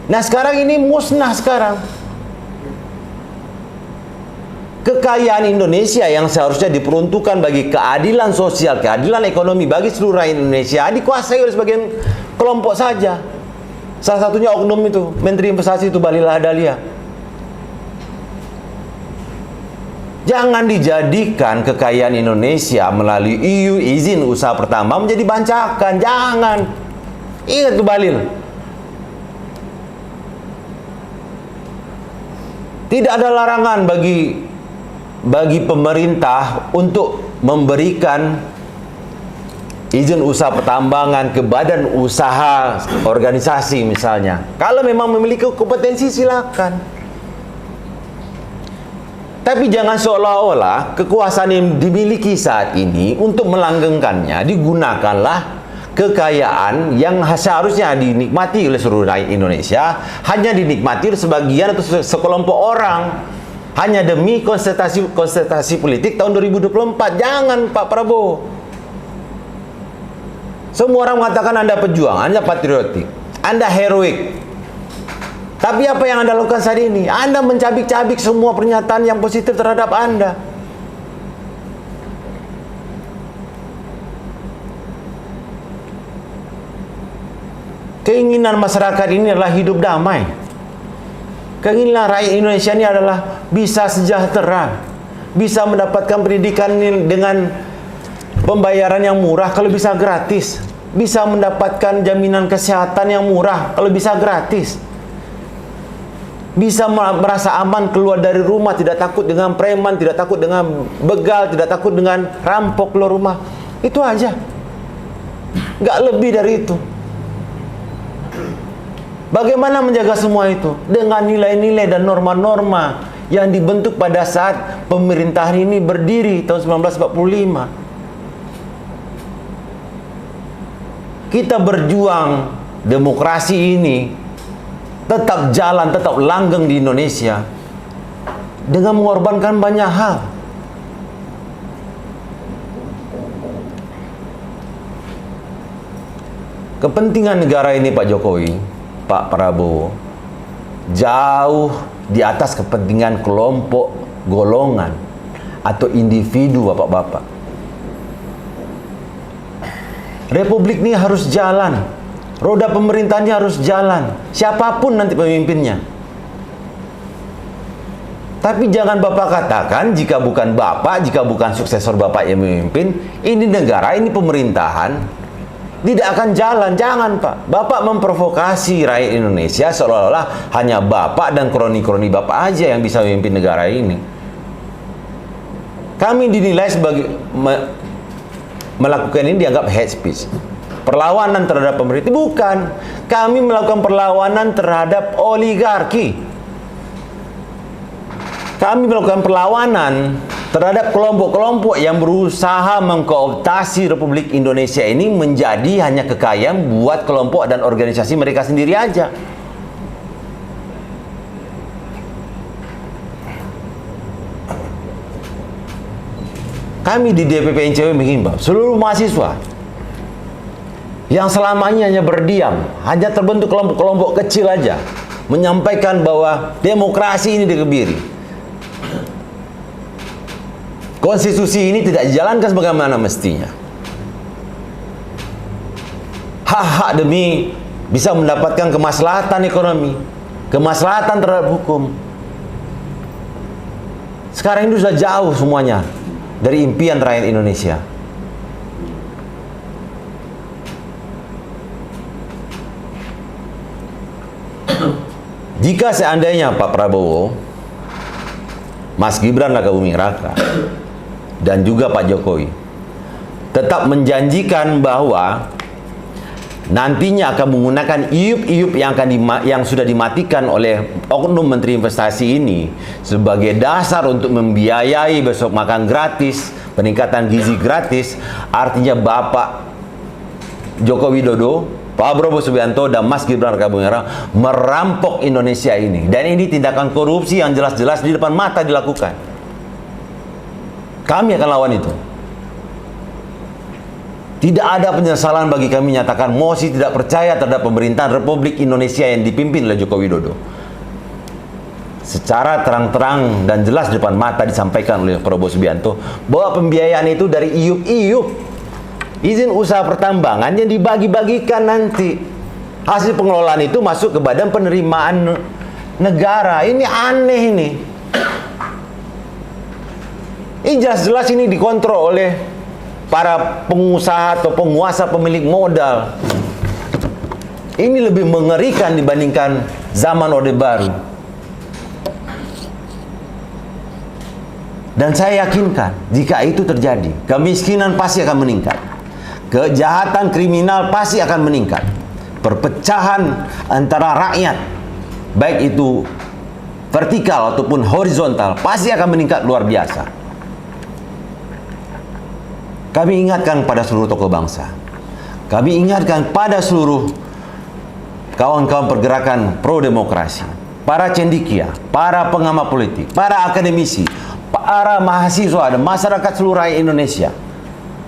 Nah sekarang ini musnah sekarang. Kekayaan Indonesia yang seharusnya diperuntukkan bagi keadilan sosial, keadilan ekonomi bagi seluruh rakyat Indonesia dikuasai oleh sebagian kelompok saja. Salah satunya oknum itu, Menteri Investasi itu Bahlil Lahadalia. Jangan dijadikan kekayaan Indonesia melalui EU izin usaha pertama menjadi bancakan, jangan. Ingat tuh Bahlil. Tidak ada larangan bagi pemerintah untuk memberikan izin usaha pertambangan ke badan usaha organisasi misalnya. Kalau memang memiliki kompetensi silakan. Tapi jangan seolah-olah kekuasaan yang dimiliki saat ini untuk melanggengkannya digunakanlah kekayaan yang seharusnya dinikmati oleh seluruh rakyat Indonesia hanya dinikmati oleh sebagian atau sekelompok orang. Hanya demi konsentrasi politik tahun 2024. Jangan Pak Prabowo. Semua orang mengatakan Anda pejuang, Anda patriotik, Anda heroik. Tapi apa yang Anda lakukan saat ini? Anda mencabik-cabik semua pernyataan yang positif terhadap Anda. Keinginan masyarakat ini adalah hidup damai. Keinginan rakyat Indonesia ini adalah bisa sejahtera, bisa mendapatkan pendidikan dengan pembayaran yang murah kalau bisa gratis, bisa mendapatkan jaminan kesehatan yang murah kalau bisa gratis, bisa merasa aman keluar dari rumah, tidak takut dengan preman, tidak takut dengan begal, tidak takut dengan rampok keluar rumah. Itu aja, nggak lebih dari itu. Bagaimana menjaga semua itu? Dengan nilai-nilai dan norma-norma yang dibentuk pada saat pemerintahan ini berdiri tahun 1945. Kita berjuang demokrasi ini tetap jalan, tetap langgeng di Indonesia dengan mengorbankan banyak hal. Kepentingan negara ini Pak Jokowi, Pak Prabowo, jauh di atas kepentingan kelompok, golongan, atau individu bapak-bapak. Republik ini harus jalan. Roda pemerintahannya harus jalan. Siapapun nanti pemimpinnya. Tapi jangan Bapak katakan jika bukan Bapak, jika bukan suksesor Bapak yang memimpin, ini negara, ini pemerintahan tidak akan jalan. Jangan Pak. Bapak memprovokasi rakyat Indonesia seolah-olah hanya Bapak dan kroni-kroni Bapak aja yang bisa memimpin negara ini. Kami dinilai sebagai melakukan ini dianggap hate speech, perlawanan terhadap pemerintah. Bukan. Kami melakukan perlawanan terhadap oligarki. Kami melakukan perlawanan terhadap kelompok-kelompok yang berusaha mengkooptasi Republik Indonesia ini menjadi hanya kekayaan buat kelompok dan organisasi mereka sendiri aja. Kami di DPP NCW menghimbau seluruh mahasiswa yang selama ini hanya berdiam, hanya terbentuk kelompok-kelompok kecil aja, menyampaikan bahwa demokrasi ini dikebiri. Konstitusi ini tidak dijalankan sebagaimana mestinya. Hak-hak demi bisa mendapatkan kemaslahatan ekonomi, kemaslahatan terhadap hukum. Sekarang ini sudah jauh semuanya dari impian rakyat Indonesia. Jika seandainya Pak Prabowo, Mas Gibran Rakabuming Raka, dan juga Pak Jokowi tetap menjanjikan bahwa nantinya akan menggunakan iup-iup yang sudah dimatikan oleh oknum Menteri Investasi ini sebagai dasar untuk membiayai besok makan gratis, peningkatan gizi gratis, artinya Bapak Joko Widodo, Pak Prabowo Subianto, dan Mas Gibran Rakabuming Raka merampok Indonesia ini. Dan ini tindakan korupsi yang jelas-jelas di depan mata dilakukan. Kami akan lawan itu. Tidak ada penyesalan bagi kami menyatakan mosi tidak percaya terhadap pemerintahan Republik Indonesia yang dipimpin oleh Joko Widodo. Secara terang-terang dan jelas di depan mata disampaikan oleh Prabowo Subianto bahwa pembiayaan itu dari iup-iup, izin usaha pertambangan yang dibagi-bagikan nanti. Hasil pengelolaan itu masuk ke badan penerimaan negara. Ini aneh ini. Ini jelas-jelas ini dikontrol oleh para pengusaha atau penguasa pemilik modal. Ini lebih mengerikan dibandingkan zaman Orde Baru. Dan saya yakinkan jika itu terjadi, kemiskinan pasti akan meningkat. Kejahatan kriminal pasti akan meningkat. Perpecahan antara rakyat, baik itu vertikal ataupun horizontal, pasti akan meningkat luar biasa. Kami ingatkan pada seluruh tokoh bangsa. Kami ingatkan pada seluruh kawan-kawan pergerakan pro-demokrasi, para cendikia, para pengamat politik, para akademisi, para mahasiswa dan masyarakat seluruh rakyat Indonesia.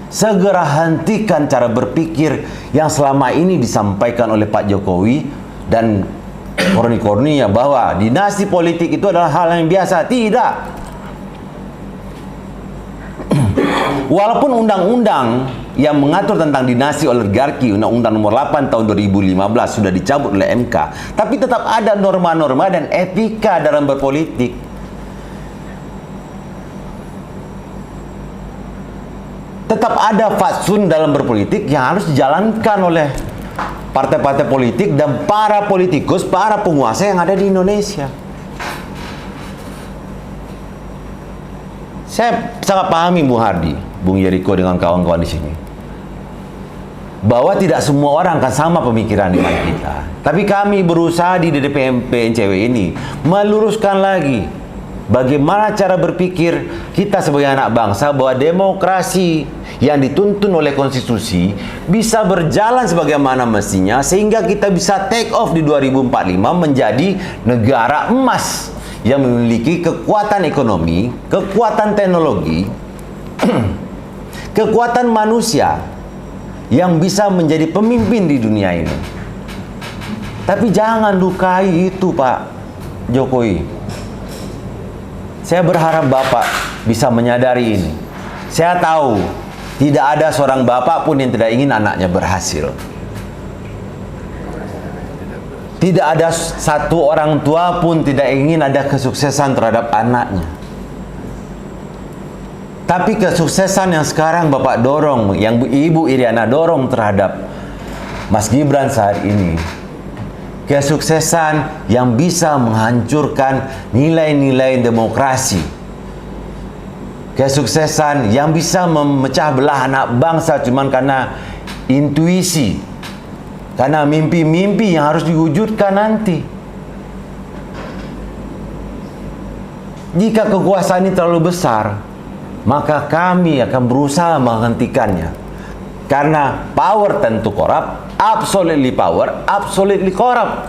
Segera hentikan cara berpikir yang selama ini disampaikan oleh Pak Jokowi dan korni-korninya bahwa dinasti politik itu adalah hal yang biasa. Tidak. Walaupun undang-undang yang mengatur tentang dinasti oligarki, Undang-Undang Nomor 8 Tahun 2015 sudah dicabut oleh MK, tapi tetap ada norma-norma dan etika dalam berpolitik. Tetap ada fatsun dalam berpolitik yang harus dijalankan oleh partai-partai politik dan para politikus, para penguasa yang ada di Indonesia. Saya sangat pahami Bung Hardi, Bung Yeriko dengan kawan-kawan di sini, bahwa tidak semua orang akan sama pemikiran dengan kita. Tapi kami berusaha di DPP NCW ini meluruskan lagi bagaimana cara berpikir kita sebagai anak bangsa, bahwa demokrasi yang dituntun oleh konstitusi bisa berjalan sebagaimana mestinya, sehingga kita bisa take off di 2045 menjadi negara emas yang memiliki kekuatan ekonomi, kekuatan teknologi, kekuatan manusia yang bisa menjadi pemimpin di dunia ini. Tapi jangan lukai itu, Pak Jokowi. Saya berharap Bapak bisa menyadari ini. Saya tahu tidak ada seorang bapak pun yang tidak ingin anaknya berhasil. Tidak ada satu orang tua pun tidak ingin ada kesuksesan terhadap anaknya. Tapi kesuksesan yang sekarang Bapak dorong, yang Ibu Iriana dorong terhadap Mas Gibran saat ini, kesuksesan yang bisa menghancurkan nilai-nilai demokrasi, kesuksesan yang bisa memecah belah anak bangsa cuman karena intuisi, karena mimpi-mimpi yang harus diwujudkan nanti. Jika kekuasaan ini terlalu besar, maka kami akan berusaha menghentikannya. Karena power tentu korup, absolutely power, absolutely korup.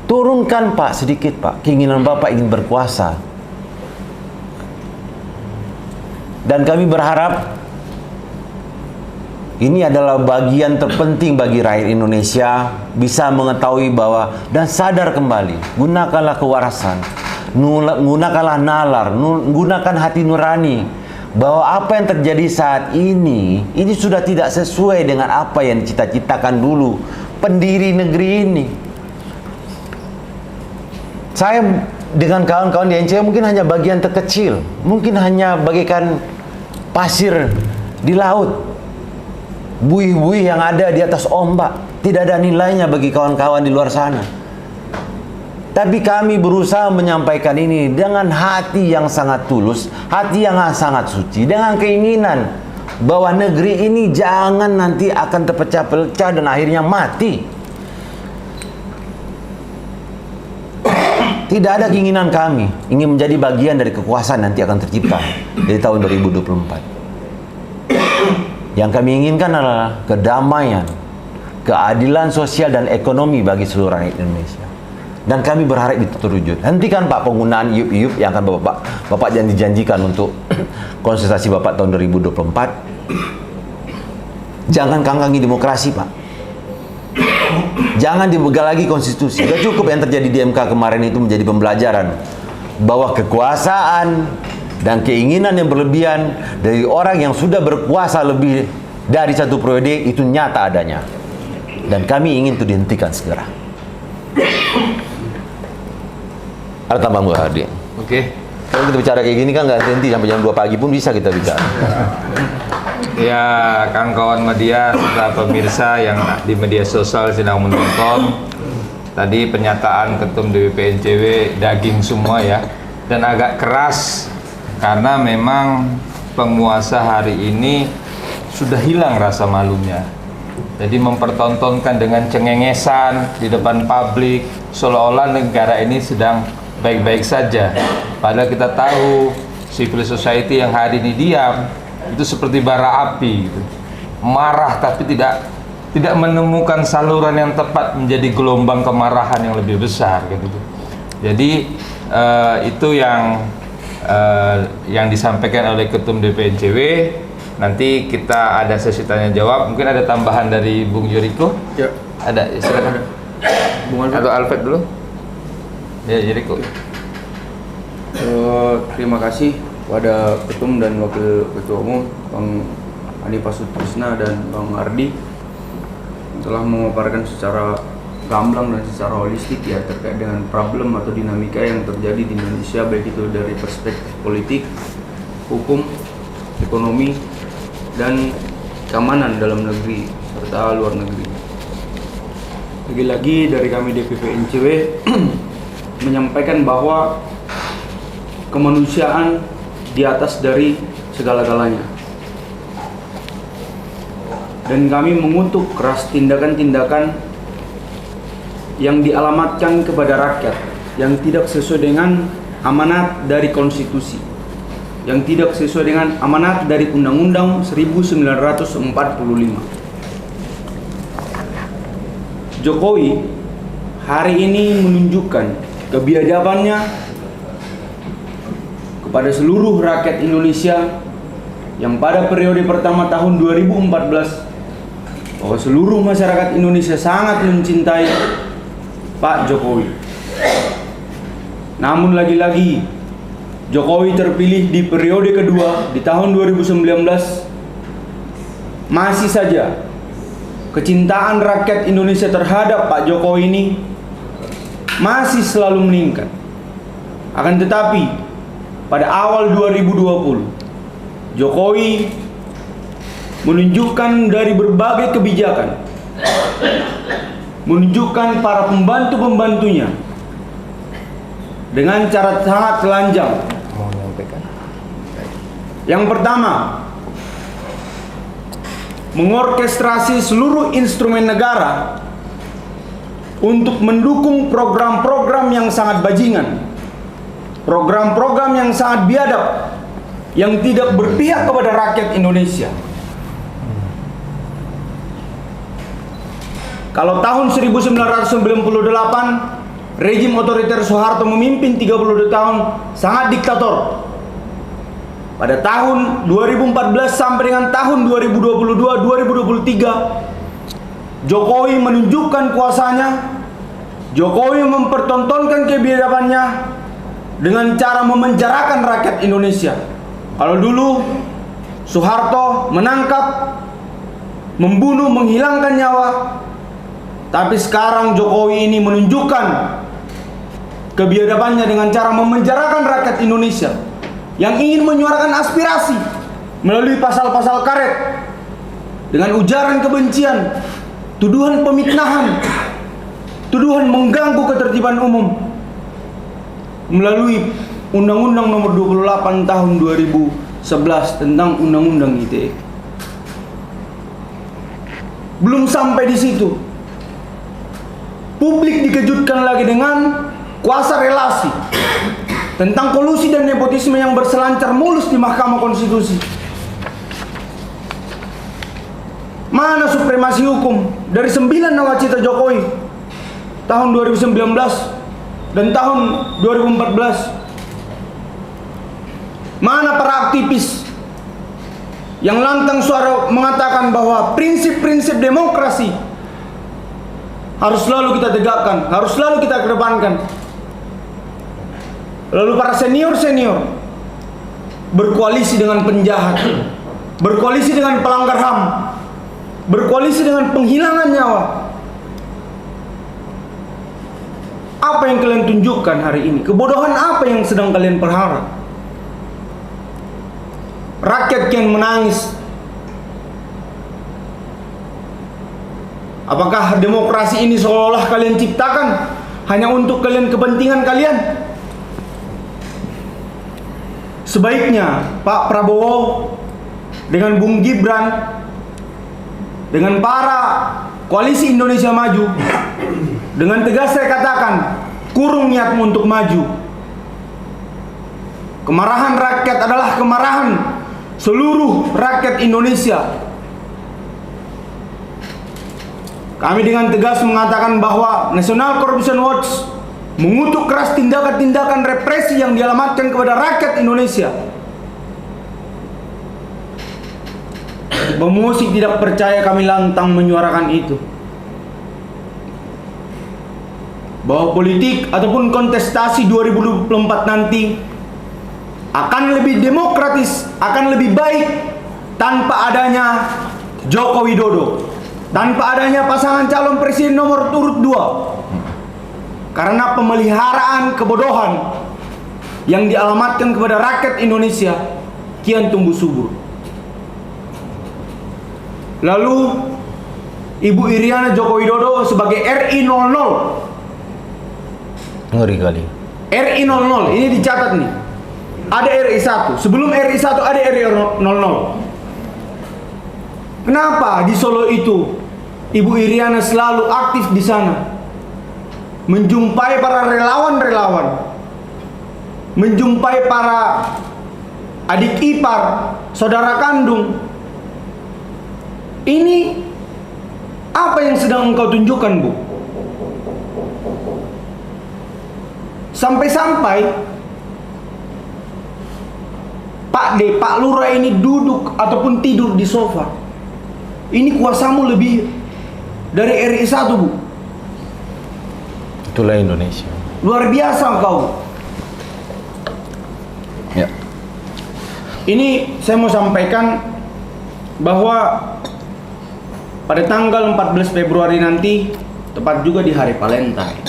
Turunkan Pak sedikit Pak, keinginan Bapak ingin berkuasa. Dan kami berharap ini adalah bagian terpenting bagi rakyat Indonesia bisa mengetahui bahwa dan sadar kembali, gunakanlah kewarasan, gunakanlah nalar, gunakan hati nurani, bahwa apa yang terjadi saat ini sudah tidak sesuai dengan apa yang dicita-citakan dulu pendiri negeri ini. Saya dengan kawan-kawan di NCW mungkin hanya bagian terkecil, mungkin hanya bagaikan pasir di laut, buih-buih yang ada di atas ombak, tidak ada nilainya bagi kawan-kawan di luar sana. Tapi kami berusaha menyampaikan ini dengan hati yang sangat tulus, hati yang sangat suci, dengan keinginan bahwa negeri ini jangan nanti akan terpecah-pecah dan akhirnya mati. Tidak ada keinginan kami ingin menjadi bagian dari kekuasaan nanti akan tercipta di tahun 2024. Yang kami inginkan adalah kedamaian, keadilan sosial dan ekonomi bagi seluruh rakyat Indonesia. Dan kami berharap itu terwujud. Hentikan Pak penggunaan iup-iup yang akan Bapak janjikan untuk konsultasi Bapak tahun 2024. Jangan kangkangi demokrasi Pak. Jangan dibegal lagi konstitusi. Sudah cukup yang terjadi di MK kemarin itu menjadi pembelajaran bahwa kekuasaan dan keinginan yang berlebihan dari orang yang sudah berkuasa lebih dari satu periode itu nyata adanya. Dan kami ingin itu dihentikan segera. Ada tambahan Mbak Hardi? Oke. Kalau kita bicara kayak gini kan nggak henti sampai jam 2 pagi pun bisa kita bicara. Ya, kawan-kawan media serta pemirsa yang di media sosial sedang menonton. Tadi pernyataan Ketum DPP NCW daging semua ya, dan agak keras karena memang penguasa hari ini sudah hilang rasa malunya. Jadi mempertontonkan dengan cengengesan di depan publik seolah-olah negara ini sedang baik-baik saja. Padahal kita tahu civil society yang hari ini diam itu seperti bara api gitu. Marah tapi tidak menemukan saluran yang tepat menjadi gelombang kemarahan yang lebih besar gitu. Jadi itu yang disampaikan oleh Ketum DPP NCW. Nanti kita ada sesi tanya jawab. Mungkin ada tambahan dari Bung Jericho? Ya. Ada, silakan. Bung Alfred. Atau Alfred dulu? Ya, Jericho. Terima kasih kepada Ketum dan Wakil Ketua Umum Bang Andi Pasutrisna dan Bang Ardi telah memaparkan secara gamblang dan secara holistik ya terkait dengan problem atau dinamika yang terjadi di Indonesia, baik itu dari perspektif politik, hukum, ekonomi, dan keamanan dalam negeri serta luar negeri. Lagi-lagi dari kami DPP NCW menyampaikan bahwa kemanusiaan di atas dari segala-galanya. Dan kami mengutuk keras tindakan-tindakan yang dialamatkan kepada rakyat yang tidak sesuai dengan amanat dari konstitusi, yang tidak sesuai dengan amanat dari Undang-Undang 1945. Jokowi hari ini menunjukkan kebiadabannya kepada seluruh rakyat Indonesia yang pada periode pertama tahun 2014 bahwa seluruh masyarakat Indonesia sangat mencintai Pak Jokowi. Namun lagi-lagi Jokowi terpilih di periode kedua di tahun 2019 masih saja kecintaan rakyat Indonesia terhadap Pak Jokowi ini masih selalu meningkat. Akan tetapi pada awal 2020 Jokowi menunjukkan dari berbagai kebijakan, menunjukkan para pembantu-pembantunya dengan cara sangat telanjang. Yang pertama, mengorkestrasi seluruh instrumen negara untuk mendukung program-program yang sangat bajingan, program-program yang sangat biadab, yang tidak berpihak kepada rakyat Indonesia. Kalau tahun 1998 rejim otoriter Soeharto memimpin 32 tahun sangat diktator. Pada tahun 2014 sampai dengan tahun 2022-2023 Jokowi menunjukkan kuasanya. Jokowi mempertontonkan kebiadabannya dengan cara memenjarakan rakyat Indonesia. Kalau dulu Soeharto menangkap, membunuh, menghilangkan nyawa, tapi sekarang Jokowi ini menunjukkan kebiadabannya dengan cara memenjarakan rakyat Indonesia yang ingin menyuarakan aspirasi melalui pasal-pasal karet dengan ujaran kebencian, tuduhan pemitnahan, tuduhan mengganggu ketertiban umum melalui Undang-Undang Nomor 28 Tahun 2011 tentang Undang-Undang ITE. Belum sampai di situ, publik dikejutkan lagi dengan kuasa relasi tentang kolusi dan nepotisme yang berselancar mulus di Mahkamah Konstitusi. Mana supremasi hukum dari 9 nawacita Jokowi tahun 2019 dan tahun 2014? Mana para aktivis yang lantang suara mengatakan bahwa prinsip-prinsip demokrasi harus selalu kita tegakkan, harus selalu kita kedepankan? Lalu para senior-senior berkoalisi dengan penjahat, berkoalisi dengan pelanggar HAM, berkoalisi dengan penghilangan nyawa. Apa yang kalian tunjukkan hari ini? Kebodohan apa yang sedang kalian perhara? Rakyat kian menangis. Apakah demokrasi ini seolah-olah kalian ciptakan hanya untuk kalian, kepentingan kalian? Sebaiknya Pak Prabowo dengan Bung Gibran, dengan para koalisi Indonesia Maju, dengan tegas saya katakan, kurung niatmu untuk maju. Kemarahan rakyat adalah kemarahan seluruh rakyat Indonesia. Kami dengan tegas mengatakan bahwa National Corruption Watch mengutuk keras tindakan-tindakan represi yang dialamatkan kepada rakyat Indonesia. Pemusik tidak percaya kami lantang menyuarakan itu, bahwa politik ataupun kontestasi 2024 nanti akan lebih demokratis, akan lebih baik tanpa adanya Joko Widodo, tanpa adanya pasangan calon presiden nomor urut 2. Karena pemeliharaan kebodohan yang dialamatkan kepada rakyat Indonesia kian tumbuh subur. Lalu Ibu Iriana Joko Widodo sebagai RI 00. Ngeri kali. RI 00 ini dicatat nih. Ada RI 1. Sebelum RI 1 ada RI 00. Kenapa di Solo itu Ibu Iriana selalu aktif di sana? Menjumpai para relawan-relawan, menjumpai para adik ipar, saudara kandung. Ini apa yang sedang engkau tunjukkan, Bu? Sampai-sampai Pak D, Pak Lurah ini duduk ataupun tidur di sofa. Ini kuasamu lebih dari RI 1, Bu. Itulah Indonesia. Luar biasa engkau. Ya. Ini saya mau sampaikan bahwa pada tanggal 14 Februari nanti, tepat juga di hari Valentine,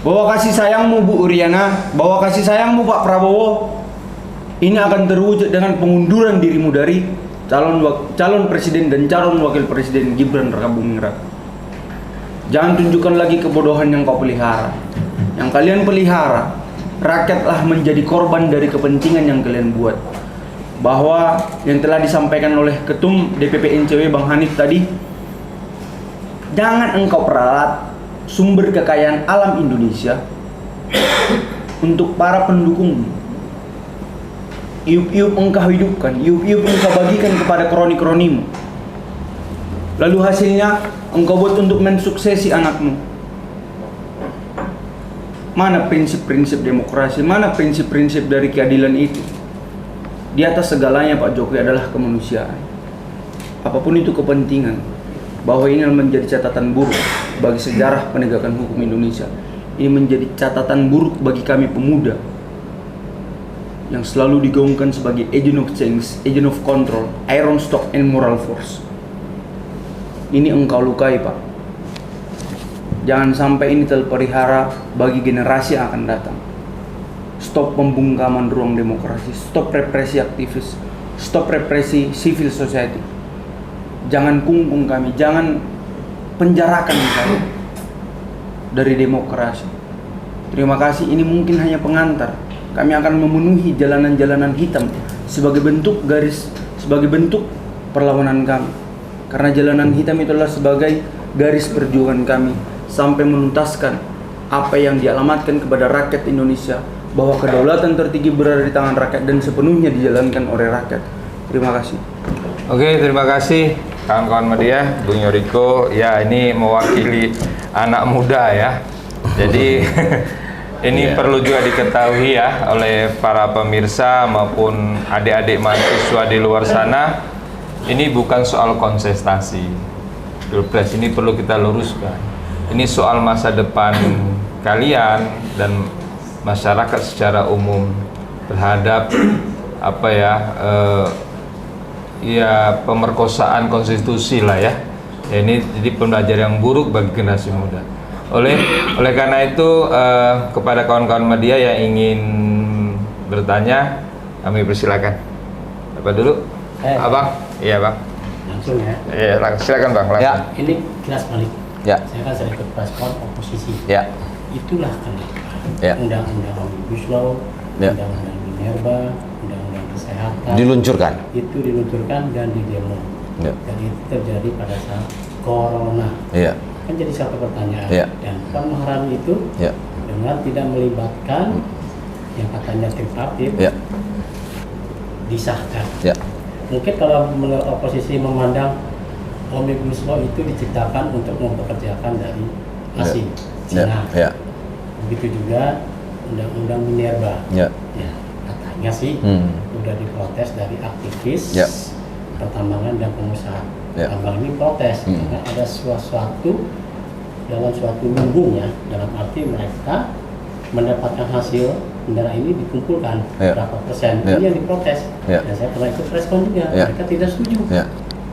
bahwa kasih sayangmu Bu Iriana, bahwa kasih sayangmu Pak Prabowo ini akan terwujud dengan pengunduran dirimu dari calon presiden dan calon wakil presiden Gibran Rakabuming Raka. Jangan tunjukkan lagi kebodohan yang kau pelihara. Yang kalian pelihara, rakyatlah menjadi korban dari kepentingan yang kalian buat. Bahwa yang telah disampaikan oleh Ketum DPP NCW Bang Hanif tadi, jangan engkau peralat sumber kekayaan alam Indonesia untuk para pendukung. Iup-iup engkau hidupkan, iup-iup engkau bagikan kepada kroni-kronimu. Lalu hasilnya engkau buat untuk mensuksesi anakmu. Mana prinsip-prinsip demokrasi, mana prinsip-prinsip dari keadilan itu? Di atas segalanya Pak Jokowi adalah kemanusiaan. Apapun itu kepentingan, bahwa ini menjadi catatan buruk bagi sejarah penegakan hukum Indonesia. Ini menjadi catatan buruk bagi kami pemuda yang selalu digaungkan sebagai agent of change, agent of control, iron stock and moral force. Ini engkau lukai Pak. Jangan sampai ini terpelihara bagi generasi yang akan datang. Stop pembungkaman ruang demokrasi, stop represi aktivis, stop represi civil society. Jangan kungkung kami, jangan penjarakan kami dari demokrasi. Terima kasih, ini mungkin hanya pengantar. Kami akan memenuhi jalanan-jalanan hitam sebagai bentuk garis, sebagai bentuk perlawanan kami. Karena jalanan hitam itu adalah sebagai garis perjuangan kami sampai menuntaskan apa yang dialamatkan kepada rakyat Indonesia, bahwa kedaulatan tertinggi berada di tangan rakyat dan sepenuhnya dijalankan oleh rakyat. Terima kasih. Oke, terima kasih kawan-kawan media, Bung Yoriko. Ya, ini mewakili anak muda ya. Jadi ini perlu juga diketahui ya oleh para pemirsa maupun adik-adik mahasiswa di luar sana. Ini bukan soal kontestasi Pilpres, ini perlu kita luruskan. Ini soal masa depan kalian dan masyarakat secara umum terhadap apa ya, ya pemerkosaan konstitusi lah ya. Ini jadi pembelajaran yang buruk bagi generasi muda. Oleh karena itu kepada kawan-kawan media yang ingin bertanya, kami persilakan. Apa dulu? Abang? Iya Bang. Langsung ya. Iya, silakan Bang. Langsung. Ya. Ini kilas balik. Ya. Saya kan sering ikut preskon oposisi. Ya. Itulah kenapa Ya. undang-undang Omnibus Law, Ya. undang-undang Minerba, undang-undang kesehatan Diluncurkan. itu diluncurkan dan didemo. Ya. Dan itu terjadi pada saat Corona. Iya. Kan jadi satu pertanyaan. Ya. Dan Puan Maharani itu Ya. dengan tidak melibatkan yang katanya tripartit Ya. disahkan. Ya. Mungkin kalau menurut oposisi memandang Omnibus Law itu diciptakan untuk mempekerjakan dari asing, Ya. Cina. Ya. Begitu juga Undang-Undang Minerba. Ya. Ya, katanya sih udah diprotes dari aktivis Ya. pertambangan dan pengusaha. Ya. Tambang ini protes karena ada sesuatu dalam suatu lumbungnya, dalam arti mereka mendapatkan hasil mineral ini dikumpulkan Ya. berapa persen, Ya. ini yang diprotes. Ya. Dan saya pernah ikut respon juga, Ya. mereka tidak setuju. Ya.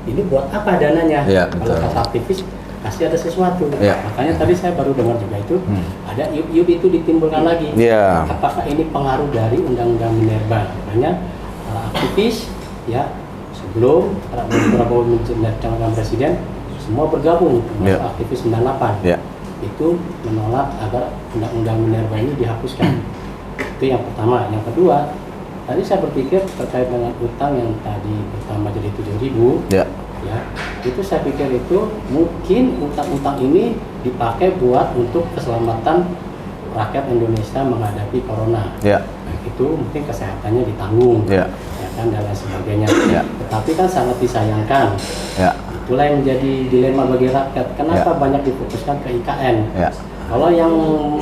Ini buat apa dananya? Ya, Kalau betul. kata aktivis pasti ada sesuatu. Ya. Makanya tadi saya baru dengar juga itu ada iup itu ditimbulkan lagi. Ya. Apakah ini pengaruh dari Undang-Undang Minerba? Makanya para aktivis ya sebelum Prabowo menjadi calon presiden semua bergabung, termasuk Ya. aktivis 98. Ya. Itu menolak agar Undang-Undang Minerba ini dihapuskan. Itu yang pertama. Yang kedua, tadi saya berpikir terkait dengan utang yang tadi pertama jadi 7.000. Ya. Ya, itu saya pikir itu mungkin utang-utang ini dipakai buat untuk keselamatan rakyat Indonesia menghadapi corona. Ya. Itu mungkin kesehatannya ditanggung, Ya. ya kan, dan lain sebagainya. Ya. Tetapi kan sangat disayangkan. Ya. Itulah yang menjadi dilema bagi rakyat. Kenapa Ya. banyak difokuskan ke IKN? Ya. Kalau yang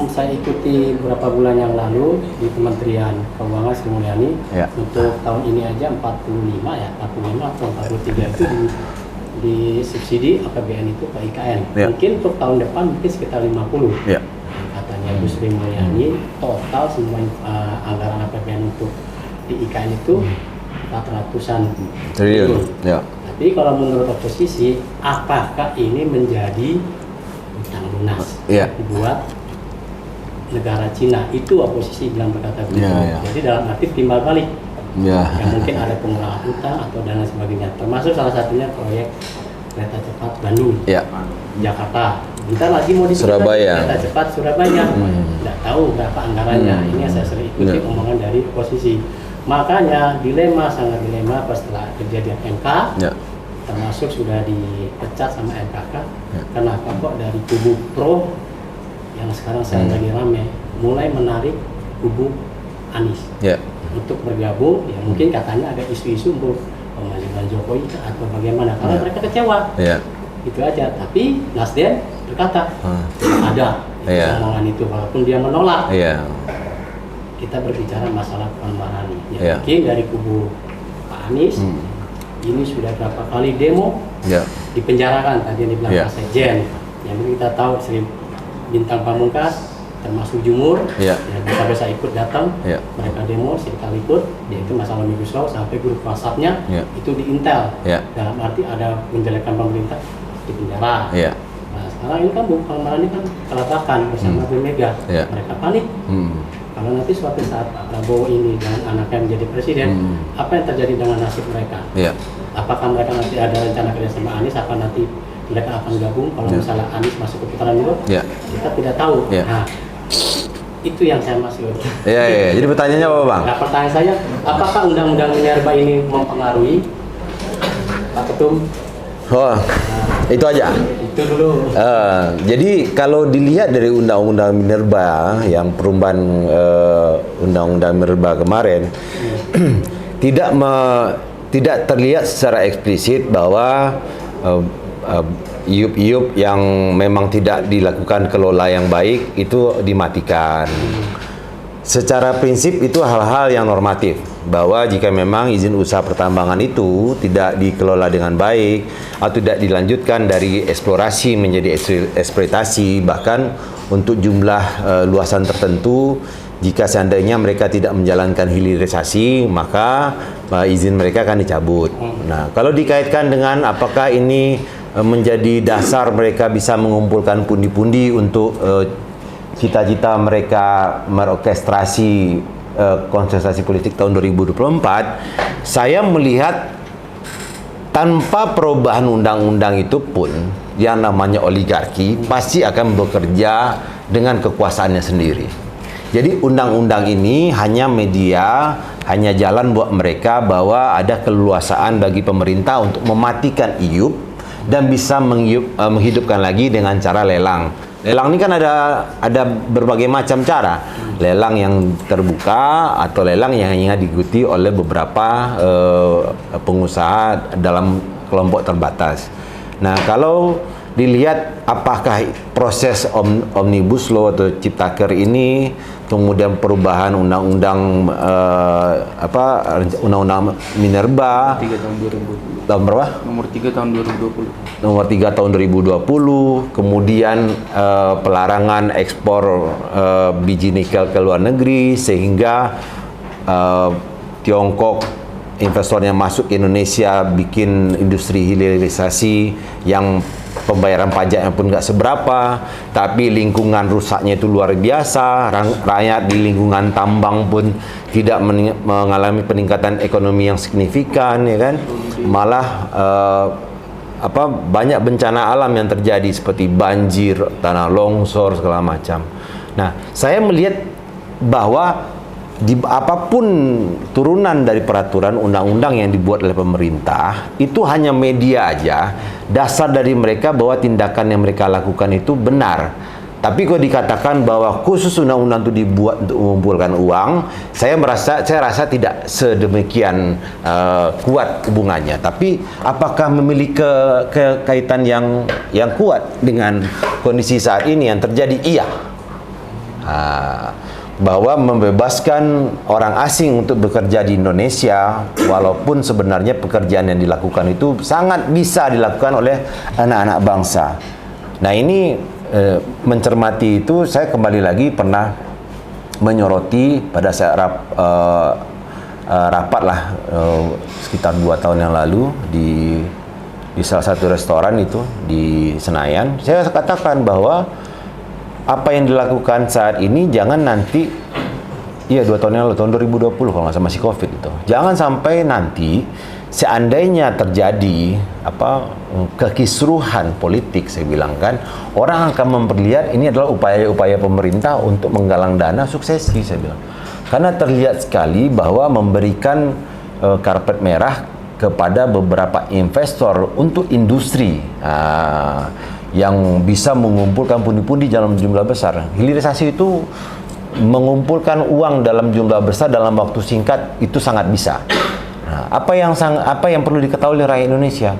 saya ikuti beberapa bulan yang lalu di Kementerian Keuangan Sri Mulyani, Ya. untuk tahun ini aja 45 atau 43 itu di subsidi APBN itu ke IKN. Ya. Mungkin untuk tahun depan mungkin sekitar 50. Ya. Katanya Bu Sri Mulyani total semua anggaran APBN untuk di IKN itu 400-an Triliun. Ya. Tapi kalau menurut oposisi, apakah ini menjadi utang lunas Iya. buat negara Cina? Itu oposisi bilang berkata begitu. Iya, iya. Jadi dalam arti timbal balik. Ya. Yang mungkin ada pengelolaan utang atau dana sebagainya. Termasuk salah satunya proyek kereta cepat Bandung, Ya. Jakarta. Bentar lagi mau disebut Surabaya. kereta cepat Surabaya. Tidak tahu berapa anggarannya. Ini yang saya sering ikuti Ya. omongan dari oposisi. Makanya dilema, sangat dilema pas setelah kejadian MK. Ya. Termasuk sudah dipecat sama MKK. Kenapa kok dari kubu pro yang sekarang saya lagi rame mulai menarik kubu Anies Ya. untuk bergabung? Ya mungkin katanya ada isu-isu untuk pemajuan Jokowi atau bagaimana, karena mereka kecewa. Ya. Itu aja. Tapi Nasdem berkata ada Iya. omongan itu, walaupun dia menolak. Iya. Kita berbicara masalah Puan Maharani. Ya, Iya. mungkin dari kubu Pak Anies ini sudah berapa kali demo Ya. dipenjarakan, tadi yang dibilang Iya. Pak Sekjen. Yang kita tahu Sri Bintang Pamungkas termasuk Jumur, Iya. yang bisa ikut datang, Iya. mereka demo sekalipun, yaitu masalah Omnibus Law sampai grup WhatsApp-nya Iya. itu diintel. Iya. Dalam arti ada menjelekan pemerintah di penjara. Iya. Nah sekarang ini kan Bu Maharani kan kelatakan bersama Bu Mega, Iya. mereka panik. Kalau nanti suatu saat Pak Prabowo ini dan anaknya menjadi presiden, apa yang terjadi dengan nasib mereka? Iya. Apakah mereka nanti ada rencana kerja sama Anies? Apa nanti mereka akan gabung kalau misalnya Anies masuk ke putaran kedua? Iya. Kita tidak tahu. Iya. Nah, itu yang saya maksud. Iya, iya. Jadi pertanyaannya apa, Bang? Nah, pertanyaan saya, apakah undang-undang Minerba ini mempengaruhi Pak Ketum? Oh, itu aja. Itu dulu. Jadi kalau dilihat dari Undang-Undang Minerba yang perubahan Undang-Undang Minerba kemarin tidak terlihat secara eksplisit bahwa iup-iup yang memang tidak dilakukan kelola yang baik itu dimatikan. Secara prinsip itu hal-hal yang normatif, bahwa jika memang izin usaha pertambangan itu tidak dikelola dengan baik atau tidak dilanjutkan dari eksplorasi menjadi eksploitasi, bahkan untuk jumlah luasan tertentu, jika seandainya mereka tidak menjalankan hilirisasi, maka izin mereka akan dicabut. Nah, kalau dikaitkan dengan apakah ini menjadi dasar mereka bisa mengumpulkan pundi-pundi untuk cita-cita mereka merorkestrasi kontestasi politik tahun 2024, saya melihat tanpa perubahan undang-undang itu pun yang namanya oligarki pasti akan bekerja dengan kekuasaannya sendiri. Jadi undang-undang ini hanya media, hanya jalan buat mereka bahwa ada keleluasaan bagi pemerintah untuk mematikan iup dan bisa menghidupkan lagi dengan cara lelang. Lelang ini kan ada berbagai macam cara. Lelang yang terbuka atau lelang yang hanya diikuti oleh beberapa pengusaha dalam kelompok terbatas. Nah, kalau dilihat apakah proses Omnibus Law atau Ciptaker ini, kemudian perubahan undang-undang undang-undang Minerba 3 tahun 2020. tahun berapa? Nomor 3 tahun 2020. Nomor 3 tahun 2020, kemudian pelarangan ekspor biji nikel ke luar negeri sehingga Tiongkok investornya masuk ke Indonesia bikin industri hilirisasi yang pembayaran pajaknya pun nggak seberapa, tapi lingkungan rusaknya itu luar biasa. Rakyat di lingkungan tambang pun tidak mengalami peningkatan ekonomi yang signifikan, ya kan? Malah banyak bencana alam yang terjadi seperti banjir, tanah longsor segala macam. Nah, saya melihat bahwa apapun turunan dari peraturan undang-undang yang dibuat oleh pemerintah itu hanya media aja, dasar dari mereka bahwa tindakan yang mereka lakukan itu benar. Tapi kalau dikatakan bahwa khusus undang-undang itu dibuat untuk mengumpulkan uang, saya rasa tidak sedemikian kuat hubungannya. Tapi apakah memiliki kaitan yang kuat dengan kondisi saat ini yang terjadi? Iya. Bahwa membebaskan orang asing untuk bekerja di Indonesia, walaupun sebenarnya pekerjaan yang dilakukan itu sangat bisa dilakukan oleh anak-anak bangsa. Nah, ini mencermati itu, saya kembali lagi pernah menyoroti pada saat rapat lah sekitar 2 tahun yang lalu di di salah satu restoran itu di Senayan, saya katakan bahwa apa yang dilakukan saat ini jangan nanti, iya 2 tahun yang lalu, tahun 2020 kalau nggak salah, masih COVID itu. Jangan sampai nanti seandainya terjadi kekisruhan politik, saya bilang kan, orang akan memperlihat ini adalah upaya-upaya pemerintah untuk menggalang dana suksesi, saya bilang. Karena terlihat sekali bahwa memberikan karpet merah kepada beberapa investor untuk industri yang bisa mengumpulkan pundi-pundi dalam jumlah besar. Hilirisasi itu mengumpulkan uang dalam jumlah besar dalam waktu singkat itu sangat bisa. Nah, apa yang perlu diketahui oleh rakyat Indonesia,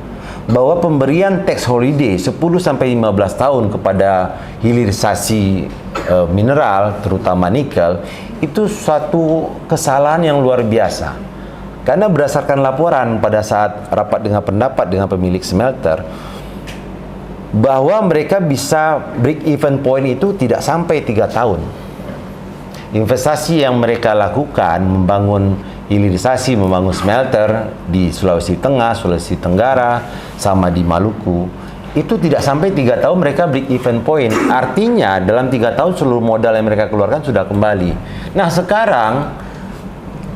bahwa pemberian tax holiday 10 sampai 15 tahun kepada hilirisasi mineral terutama nikel itu suatu kesalahan yang luar biasa. Karena berdasarkan laporan pada saat rapat dengan pendapat dengan pemilik smelter, bahwa mereka bisa break even point itu tidak sampai 3 tahun. Investasi yang mereka lakukan membangun hilirisasi, membangun smelter di Sulawesi Tengah, Sulawesi Tenggara, sama di Maluku, itu tidak sampai 3 tahun mereka break even point. Artinya dalam 3 tahun seluruh modal yang mereka keluarkan sudah kembali. Nah sekarang,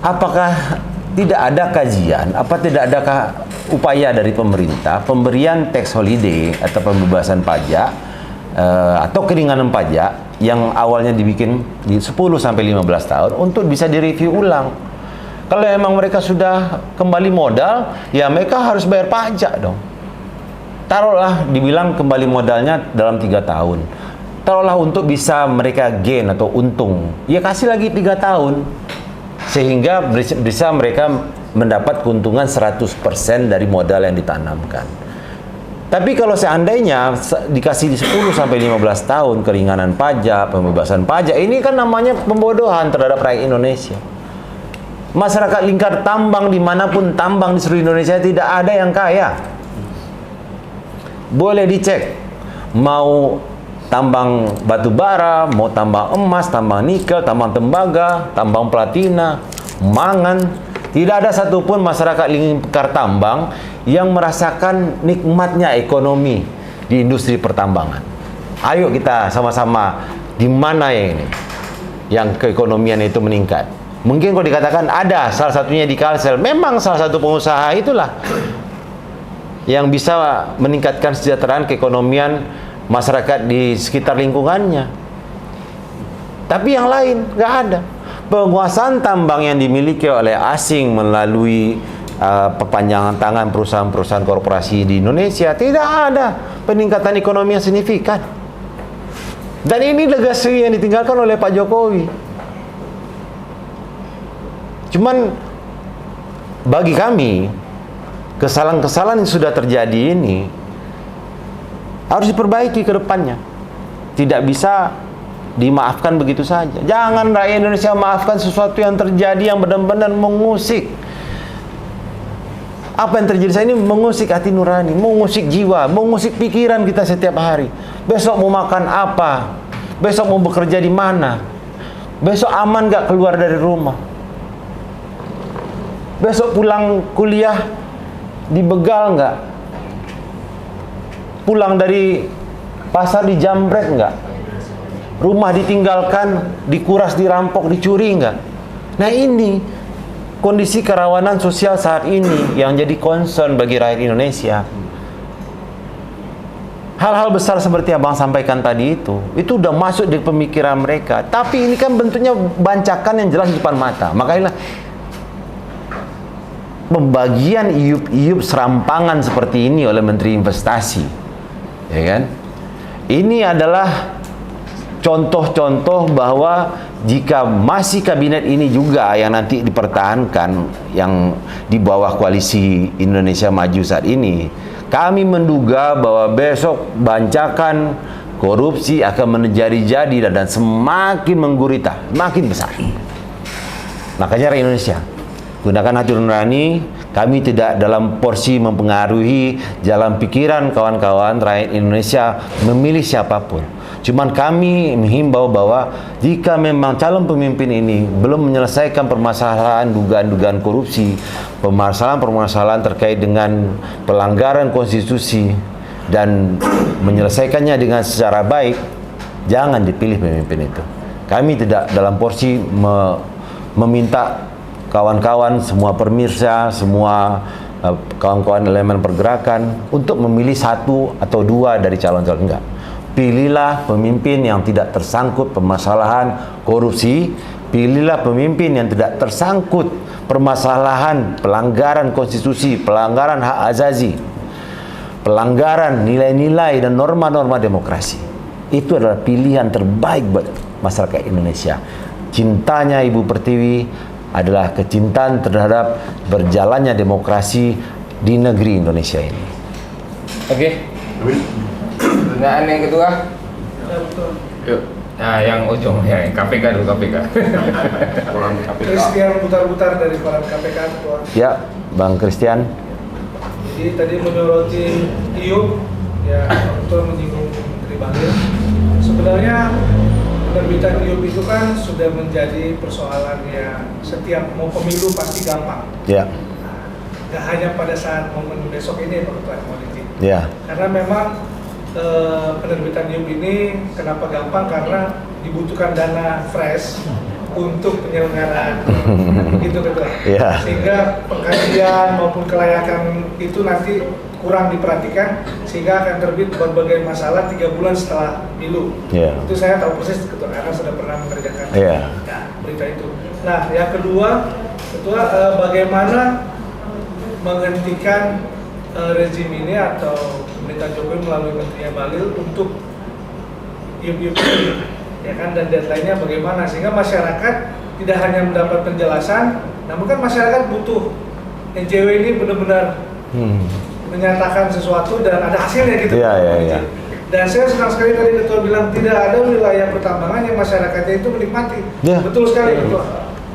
apakah tidak ada kajian, tidak adakah upaya dari pemerintah pemberian tax holiday atau pembebasan pajak atau keringanan pajak yang awalnya dibikin di 10 sampai 15 tahun untuk bisa direview ulang. Kalau emang mereka sudah kembali modal, ya mereka harus bayar pajak dong. Taruhlah dibilang kembali modalnya dalam 3 tahun. Taruhlah untuk bisa mereka gain atau untung, ya kasih lagi 3 tahun. Sehingga bisa mereka mendapat keuntungan 100% dari modal yang ditanamkan. Tapi kalau seandainya dikasih 10 sampai 15 tahun keringanan pajak, pembebasan pajak, ini kan namanya pembodohan terhadap rakyat Indonesia. Masyarakat lingkar tambang dimanapun tambang di seluruh Indonesia tidak ada yang kaya. Boleh dicek, mau tambang batu bara, mau tambang emas, tambang nikel, tambang tembaga, tambang platina, mangan, tidak ada satupun masyarakat lingkar tambang yang merasakan nikmatnya ekonomi di industri pertambangan. Ayo kita sama-sama, di mana ini yang keekonomian itu meningkat? Mungkin kalau dikatakan ada, salah satunya di Kalsel, memang salah satu pengusaha itulah yang bisa meningkatkan kesejahteraan keekonomian masyarakat di sekitar lingkungannya. Tapi yang lain nggak ada. Penguasaan tambang yang dimiliki oleh asing melalui perpanjangan tangan perusahaan-perusahaan korporasi di Indonesia, tidak ada peningkatan ekonomi yang signifikan. Dan ini legasi yang ditinggalkan oleh Pak Jokowi. Cuman bagi kami, kesalahan-kesalahan yang sudah terjadi ini harus diperbaiki ke depannya. Tidak bisa dimaafkan begitu saja. Jangan rakyat Indonesia maafkan sesuatu yang terjadi yang benar-benar mengusik. Apa yang terjadi saat ini mengusik hati nurani, mengusik jiwa, mengusik pikiran kita setiap hari. Besok mau makan apa? Besok mau bekerja di mana? Besok aman gak keluar dari rumah? Besok pulang kuliah dibegal nggak? Pulang dari pasar dijamret nggak? Rumah ditinggalkan, dikuras, dirampok, dicuri nggak? Nah ini kondisi kerawanan sosial saat ini yang jadi concern bagi rakyat Indonesia. Hal-hal besar seperti abang sampaikan tadi itu udah masuk di pemikiran mereka. Tapi ini kan bentuknya bancakan yang jelas di depan mata. Makanya pembagian iup-iup serampangan seperti ini oleh Menteri Investasi, ya kan? Ini adalah contoh-contoh bahwa jika masih kabinet ini juga yang nanti dipertahankan, yang di bawah koalisi Indonesia Maju saat ini, kami menduga bahwa besok bancakan korupsi akan menjadi-jadi dan semakin menggurita, makin besar. Makanya rakyat Indonesia, gunakan hati nurani. Kami tidak dalam porsi mempengaruhi jalan pikiran kawan-kawan rakyat Indonesia memilih siapapun. Cuman kami menghimbau bahwa jika memang calon pemimpin ini belum menyelesaikan permasalahan dugaan-dugaan korupsi, permasalahan-permasalahan terkait dengan pelanggaran konstitusi dan menyelesaikannya dengan secara baik, jangan dipilih pemimpin itu. Kami tidak dalam porsi meminta kawan-kawan, semua pemirsa, semua kawan-kawan elemen pergerakan untuk memilih satu atau dua dari calon-calon, enggak. Pilihlah pemimpin yang tidak tersangkut permasalahan korupsi, pilihlah pemimpin yang tidak tersangkut permasalahan pelanggaran konstitusi, pelanggaran hak asasi, pelanggaran nilai-nilai dan norma-norma demokrasi. Itu adalah pilihan terbaik buat masyarakat Indonesia. Cintanya Ibu Pertiwi adalah kecintaan terhadap berjalannya demokrasi di negeri Indonesia ini. Oke. Pertanyaan yang kedua. Yuk. Nah, yang ujung ya, KPK dulu, KPK. Christian putar-putar dari koran KPK Ketua. Ya, Bang Christian. Jadi tadi menyoroti IUP, ya betul menyinggung Menteri Bahlil. Sebenarnya penerbitan IUP itu kan sudah menjadi persoalan yang setiap mau pemilu pasti gampang. Ya. Gak hanya pada saat momen besok ini Pak Ketua, mohon izin. Ya. Karena memang penerbitan IUP ini kenapa gampang, karena dibutuhkan dana fresh untuk penyelenggaraan gitu Ketua. Ya. Sehingga pengkajian maupun kelayakan itu nanti kurang diperhatikan, sehingga akan terbit berbagai masalah 3 bulan setelah pilu. Ya. Itu saya tahu persis Ketua, karena sudah pernah mengerjakan berita itu. Nah, yang kedua Ketua, bagaimana menghentikan rezim ini atau pemerintah Jokowi melalui Menterinya Bahlil untuk IUP ini, ya kan, dan deadline-nya bagaimana sehingga masyarakat tidak hanya mendapat penjelasan, namun kan masyarakat butuh NCW ini benar-benar menyatakan sesuatu dan ada hasilnya gitu. Iya. Dan saya senang sekali tadi Ketua bilang tidak ada wilayah pertambangan yang masyarakatnya itu menikmati. Ya. Betul sekali Ketua.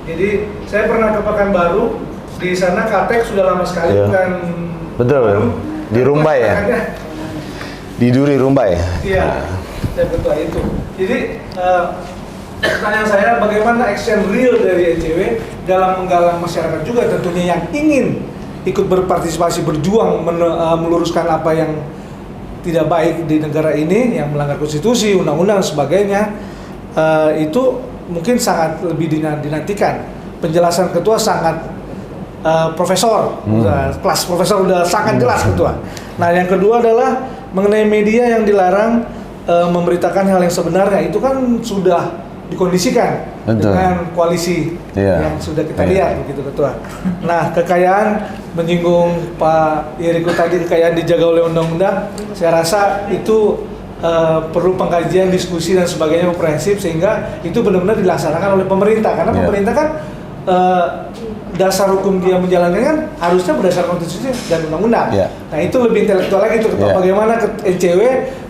Jadi saya pernah ke Pekanbaru, di sana Katek sudah lama sekali, Ya. bukan Betul. baru. Di Rumbai ya? Di Duri Rumbai. Iya, dan Ketua itu. Jadi pertanyaan saya, bagaimana action real dari NCW dalam menggalang masyarakat juga tentunya yang ingin ikut berpartisipasi, berjuang meluruskan apa yang tidak baik di negara ini, yang melanggar konstitusi, undang-undang dan sebagainya, itu mungkin sangat lebih dinantikan. Penjelasan Ketua sangat profesor, kelas profesor udah sangat jelas Ketua. Nah, yang kedua adalah mengenai media yang dilarang memberitakan hal yang sebenarnya, itu kan sudah dikondisikan. Betul. Dengan koalisi yang sudah kita lihat begitu Ketua. Nah, kekayaan menyinggung Pak Yeriko tadi, kekayaan dijaga oleh undang-undang, saya rasa itu perlu pengkajian, diskusi dan sebagainya komprehensif sehingga itu benar-benar dilaksanakan oleh pemerintah, karena pemerintah kan dasar hukum dia menjalankan kan harusnya berdasarkan konstitusi dan undang-undang. Nah, itu lebih intelektual lagi tuh bagaimana NCW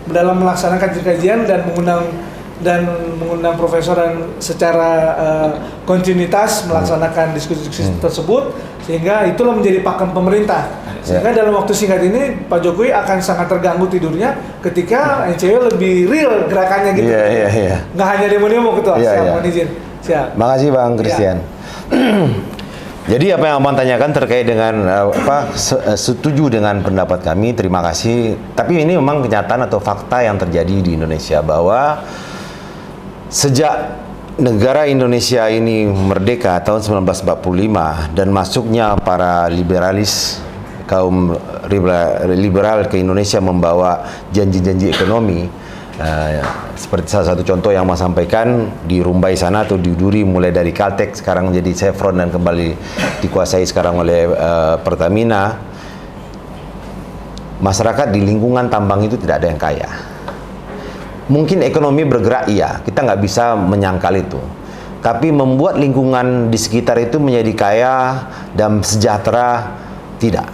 dalam melaksanakan kajian dan mengundang profesor dan secara kontinuitas melaksanakan diskusi tersebut, sehingga itulah menjadi pakem pemerintah. Sehingga dalam waktu singkat ini Pak Jokowi akan sangat terganggu tidurnya ketika NCW lebih real gerakannya gitu. Nggak hanya demo-demo Ketua. Mohon izin. Siap. Makasih Bang Christian. Jadi apa yang Abang tanyakan terkait dengan setuju dengan pendapat kami, terima kasih. Tapi ini memang kenyataan atau fakta yang terjadi di Indonesia, bahwa sejak negara Indonesia ini merdeka tahun 1945 dan masuknya para liberalis, kaum liberal ke Indonesia membawa janji-janji ekonomi, seperti salah satu contoh yang Mas sampaikan di Rumbai sana atau di Duri, mulai dari Caltex sekarang menjadi Chevron dan kembali dikuasai sekarang oleh Pertamina. Masyarakat di lingkungan tambang itu tidak ada yang kaya. Mungkin ekonomi bergerak, iya, kita nggak bisa menyangkal itu. Tapi membuat lingkungan di sekitar itu menjadi kaya dan sejahtera, tidak.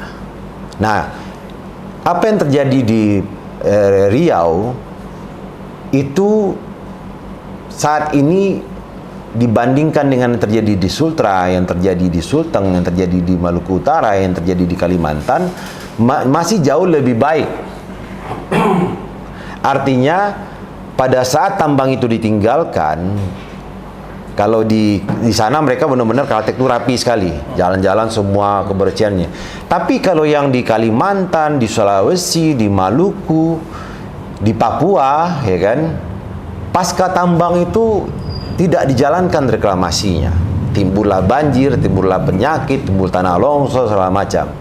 Nah, apa yang terjadi di Riau itu saat ini dibandingkan dengan yang terjadi di Sultra, yang terjadi di Sulteng, yang terjadi di Maluku Utara, yang terjadi di Kalimantan, masih jauh lebih baik. Artinya pada saat tambang itu ditinggalkan, kalau di sana mereka benar-benar Kaltek itu rapi sekali, jalan-jalan semua kebersihannya. Tapi kalau yang di Kalimantan, di Sulawesi, di Maluku, di Papua, ya kan, pasca tambang itu tidak dijalankan reklamasinya. Timbullah banjir, timbullah penyakit, timbul tanah longsor, segala macam.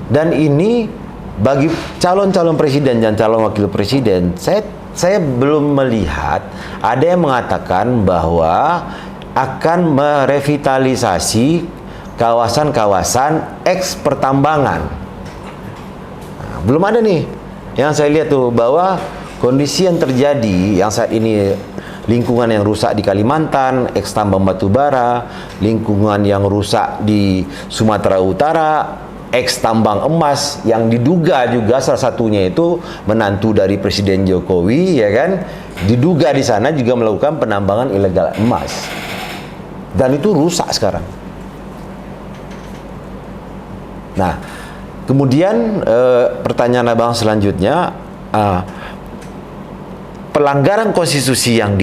Dan ini bagi calon-calon presiden dan calon wakil presiden, saya belum melihat ada yang mengatakan bahwa akan merevitalisasi kawasan-kawasan eks pertambangan. Nah, belum ada nih. Yang saya lihat tuh bahwa kondisi yang terjadi yang saat ini, lingkungan yang rusak di Kalimantan, eks tambang batu bara, lingkungan yang rusak di Sumatera Utara, eks tambang emas yang diduga juga salah satunya itu menantu dari Presiden Jokowi, ya kan, diduga di sana juga melakukan penambangan ilegal emas, dan itu rusak sekarang. Nah, kemudian pertanyaan abang selanjutnya, pelanggaran konstitusi yang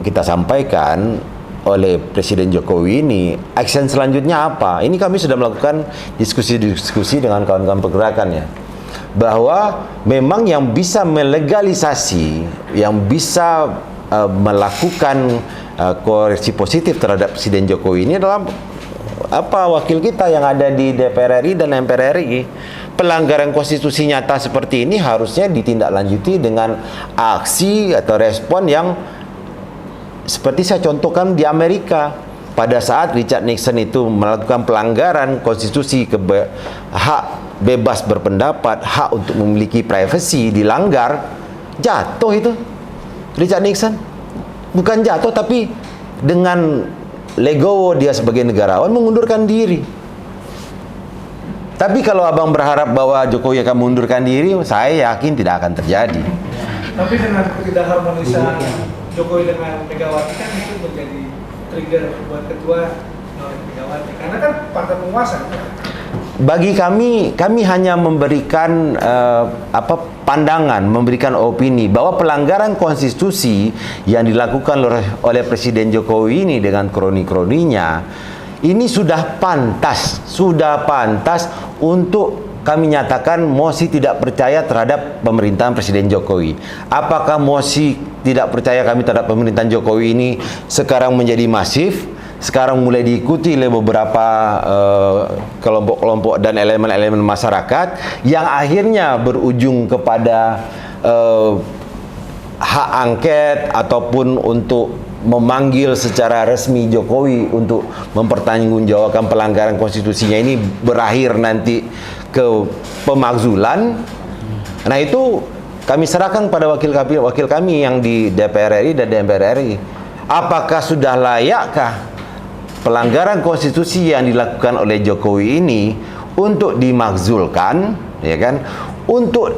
kita sampaikan oleh Presiden Jokowi ini, action selanjutnya apa? Ini kami sudah melakukan diskusi dengan kawan-kawan pergerakan ya, bahwa memang yang bisa melegalisasi, yang bisa melakukan koreksi positif terhadap Presiden Jokowi ini adalah wakil kita yang ada di DPR RI dan MPR RI. Pelanggaran konstitusi nyata seperti ini harusnya ditindaklanjuti dengan aksi atau respon yang seperti saya contohkan di Amerika. Pada saat Richard Nixon itu melakukan pelanggaran konstitusi, hak bebas berpendapat, hak untuk memiliki privasi dilanggar, jatuh itu Richard Nixon. Bukan jatuh, tapi dengan legowo dia sebagai negarawan mengundurkan diri. Tapi kalau abang berharap bahwa Jokowi akan mengundurkan diri, saya yakin tidak akan terjadi. Tapi dengan ketidakharmonisan Jokowi dengan Megawati kan itu menjadi trigger buat ketua Megawati, karena kan partai penguasa. Bagi kami hanya memberikan pandangan, memberikan opini bahwa pelanggaran konstitusi yang dilakukan oleh Presiden Jokowi ini dengan kroni-kroninya ini sudah pantas untuk kami nyatakan mosi tidak percaya terhadap pemerintahan Presiden Jokowi. Apakah mosi tidak percaya kami terhadap pemerintahan Jokowi ini sekarang menjadi masif, sekarang mulai diikuti oleh beberapa kelompok-kelompok dan elemen-elemen masyarakat yang akhirnya berujung kepada hak angket ataupun untuk memanggil secara resmi Jokowi untuk mempertanggungjawabkan pelanggaran konstitusinya, ini berakhir nanti ke pemakzulan. Nah, itu kami serahkan pada wakil kami yang di DPR RI dan DPR RI. Apakah sudah layakkah pelanggaran konstitusi yang dilakukan oleh Jokowi ini untuk dimakzulkan, ya kan?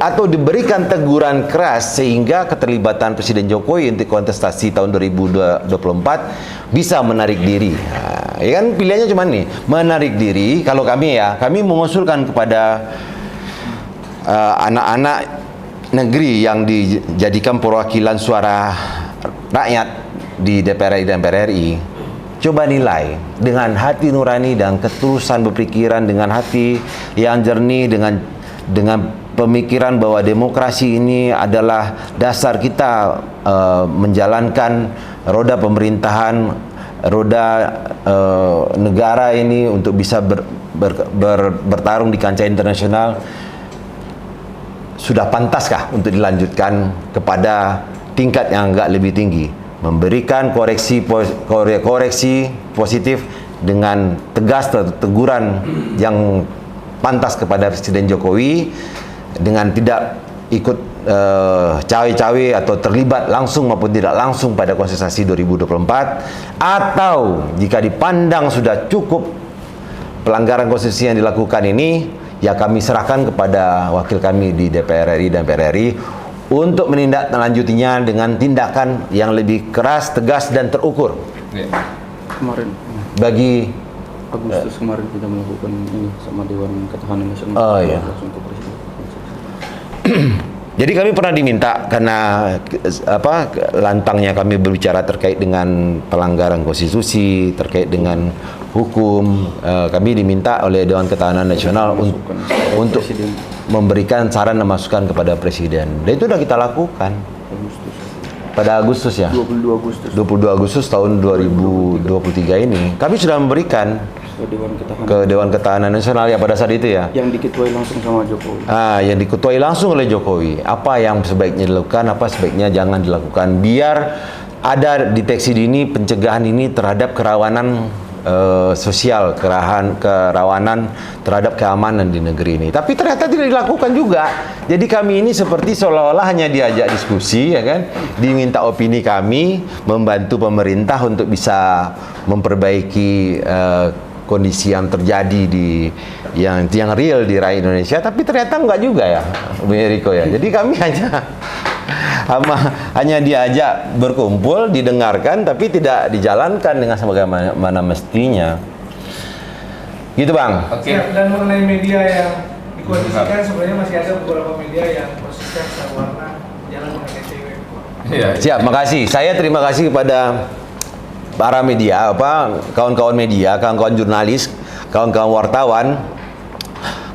Atau diberikan teguran keras sehingga keterlibatan Presiden Jokowi untuk kontestasi tahun 2024 bisa menarik diri. Nah, ya kan pilihannya cuma nih, menarik diri. Kalau kami mengusulkan kepada anak-anak negeri yang dijadikan perwakilan suara rakyat di DPR RI dan DPR RI, coba nilai dengan hati nurani dan ketulusan berpikiran, dengan hati yang jernih, dengan pemikiran bahwa demokrasi ini adalah dasar kita menjalankan roda pemerintahan, roda negara ini untuk bisa bertarung di kancah internasional. Sudah pantaskah untuk dilanjutkan kepada tingkat yang agak lebih tinggi, memberikan koreksi positif dengan tegas, teguran yang pantas kepada Presiden Jokowi, dengan tidak ikut cawe-cawe atau terlibat langsung maupun tidak langsung pada kontestasi 2024, atau jika dipandang sudah cukup pelanggaran konstitusi yang dilakukan ini, ya kami serahkan kepada wakil kami di DPR RI dan DPR RI untuk menindaklanjutinya dengan tindakan yang lebih keras, tegas dan terukur. Kemarin Bagi Agustus kemarin kita melakukan ini sama Dewan Ketahanan Nasional. Oh, iya. Langsung ke Presiden. Jadi kami pernah diminta karena lantangnya kami berbicara terkait dengan pelanggaran konstitusi, terkait dengan hukum, kami diminta oleh Dewan Ketahanan Nasional untuk memberikan saran dan masukan kepada Presiden. Dan itu sudah kita lakukan pada Agustus ya. 22 Agustus 22 Agustus tahun 2023 ini kami sudah memberikan ke Dewan Ketahanan Nasional ya pada saat itu ya. Yang diketuai langsung sama Jokowi. Yang diketuai langsung oleh Jokowi. Apa yang sebaiknya dilakukan, apa sebaiknya jangan dilakukan. Biar ada deteksi dini, pencegahan ini terhadap kerawanan sosial, kerawanan terhadap keamanan di negeri ini. Tapi ternyata tidak dilakukan juga. Jadi kami ini seperti seolah-olah hanya diajak diskusi, ya kan? Diminta opini kami, membantu pemerintah untuk bisa memperbaiki kondisi yang terjadi di yang real di rakyat Indonesia, tapi ternyata enggak juga ya, Bu Eriko ya. Jadi kami hanya diajak berkumpul, didengarkan, tapi tidak dijalankan dengan sebagaimana mestinya. Gitu Bang. Oke. Dan mengenai media yang dikondisikan, sebenarnya masih ada beberapa media yang konsisten sewarna jalan dengan ECW. Iya. Siap, makasih. Saya terima kasih kepada para media, kawan-kawan media, kawan-kawan jurnalis, kawan-kawan wartawan,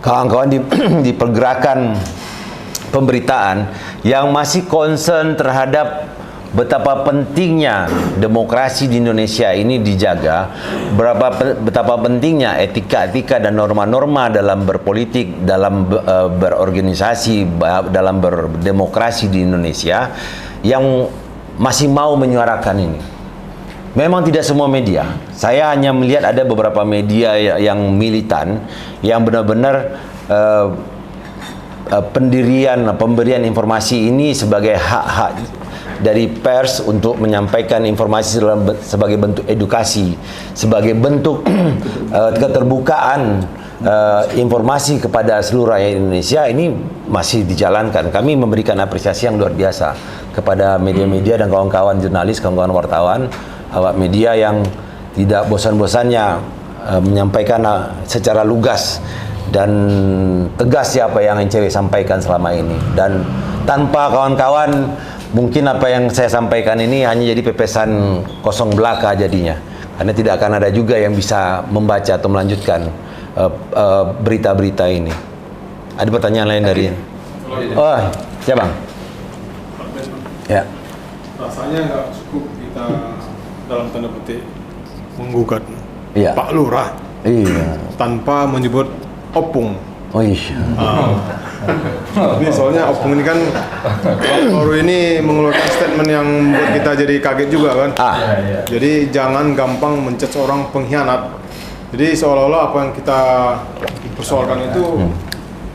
kawan-kawan di pergerakan pemberitaan yang masih concern terhadap betapa pentingnya demokrasi di Indonesia ini dijaga, betapa pentingnya etika-etika dan norma-norma dalam berpolitik, dalam berorganisasi, dalam berdemokrasi di Indonesia, yang masih mau menyuarakan ini. Memang tidak semua media. Saya hanya melihat ada beberapa media yang militan, yang benar-benar pemberian informasi ini sebagai hak-hak dari pers untuk menyampaikan informasi sebagai bentuk edukasi, sebagai bentuk keterbukaan informasi kepada seluruh rakyat Indonesia, ini masih dijalankan. Kami memberikan apresiasi yang luar biasa kepada media-media dan kawan-kawan jurnalis, kawan-kawan wartawan, awak media yang tidak bosan-bosannya menyampaikan secara lugas dan tegas apa yang NCW sampaikan selama ini. Dan tanpa kawan-kawan, mungkin apa yang saya sampaikan ini hanya jadi pepesan kosong belaka jadinya, karena tidak akan ada juga yang bisa membaca atau melanjutkan berita-berita ini. Ada pertanyaan lain dari? Oh, siapa Bang? Ya. Rasanya nggak cukup kita dalam tanda petik menggugat Iya. Pak Lurah tanpa menyebut opung. Oh iya. Ini soalnya opung ini kan baru ini mengeluarkan statement yang buat kita jadi kaget juga kan. Jadi jangan gampang menjudge orang pengkhianat. Jadi seolah-olah apa yang kita persoalkan itu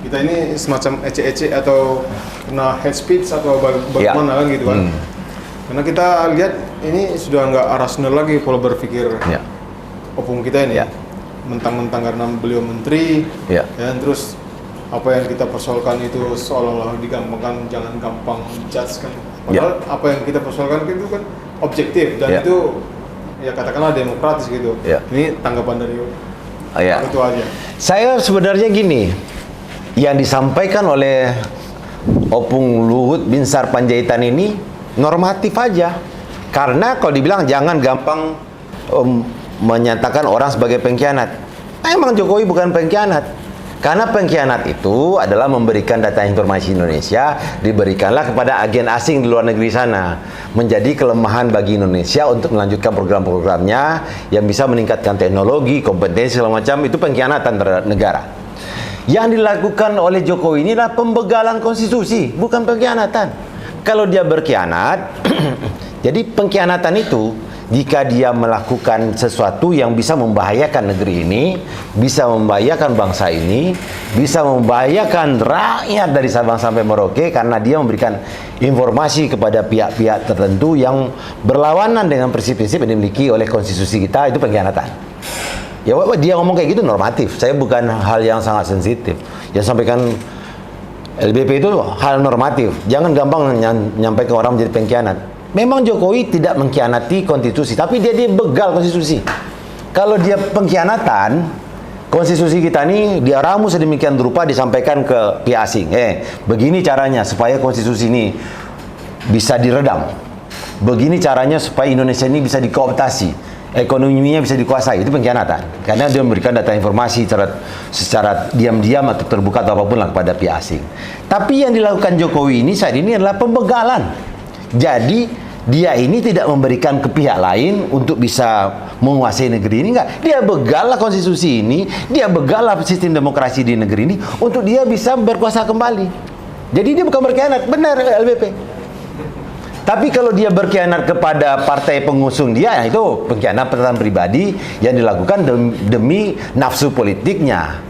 kita ini semacam ecek-ecek atau kena hate speech atau bagaimana kan gitu kan. Karena kita lihat ini sudah nggak rasional lagi pola berpikir opung kita ini. Mentang-mentang karena beliau menteri, dan terus apa yang kita persoalkan itu seolah-olah digampangkan, jangan gampang judge kan. Padahal apa yang kita persoalkan itu kan objektif dan itu ya katakanlah demokratis gitu. Ini tanggapan dari itu aja. Saya sebenarnya gini, yang disampaikan oleh Opung Luhut Binsar Panjaitan ini normatif aja. Karena kalau dibilang jangan gampang menyatakan orang sebagai pengkhianat. Emang Jokowi bukan pengkhianat. Karena pengkhianat itu adalah memberikan data informasi Indonesia, diberikanlah kepada agen asing di luar negeri sana. Menjadi kelemahan bagi Indonesia untuk melanjutkan program-programnya yang bisa meningkatkan teknologi, kompetensi segala macam, itu pengkhianatan terhadap negara. Yang dilakukan oleh Jokowi ini adalah pembegalan konstitusi, bukan pengkhianatan. Kalau dia berkhianat, jadi pengkhianatan itu jika dia melakukan sesuatu yang bisa membahayakan negeri ini, bisa membahayakan bangsa ini, bisa membahayakan rakyat dari Sabang sampai Merauke karena dia memberikan informasi kepada pihak-pihak tertentu yang berlawanan dengan prinsip-prinsip yang dimiliki oleh konstitusi kita, itu pengkhianatan. Ya, dia ngomong kayak gitu normatif. Saya bukan hal yang sangat sensitif. Yang sampaikan LBP itu hal normatif. Jangan gampang menyampaikan orang menjadi pengkhianat. Memang Jokowi tidak mengkhianati konstitusi, tapi dia begal konstitusi. Kalau dia pengkhianatan, konstitusi kita ini diramu sedemikian rupa disampaikan ke pihak asing. Begini caranya supaya konstitusi ini bisa diredam. Begini caranya supaya Indonesia ini bisa dikooptasi, ekonominya bisa dikuasai. Itu pengkhianatan. Karena dia memberikan data informasi secara diam-diam atau terbuka atau apapun lah kepada pihak asing. Tapi yang dilakukan Jokowi ini saat ini adalah pembegalan. Jadi dia ini tidak memberikan ke pihak lain untuk bisa menguasai negeri ini, enggak. Dia begal lah konstitusi ini, dia begal lah sistem demokrasi di negeri ini untuk dia bisa berkuasa kembali. Jadi dia bukan berkhianat, benar LBP. Tapi kalau dia berkhianat kepada partai pengusung dia, itu pengkhianatan pribadi yang dilakukan demi nafsu politiknya.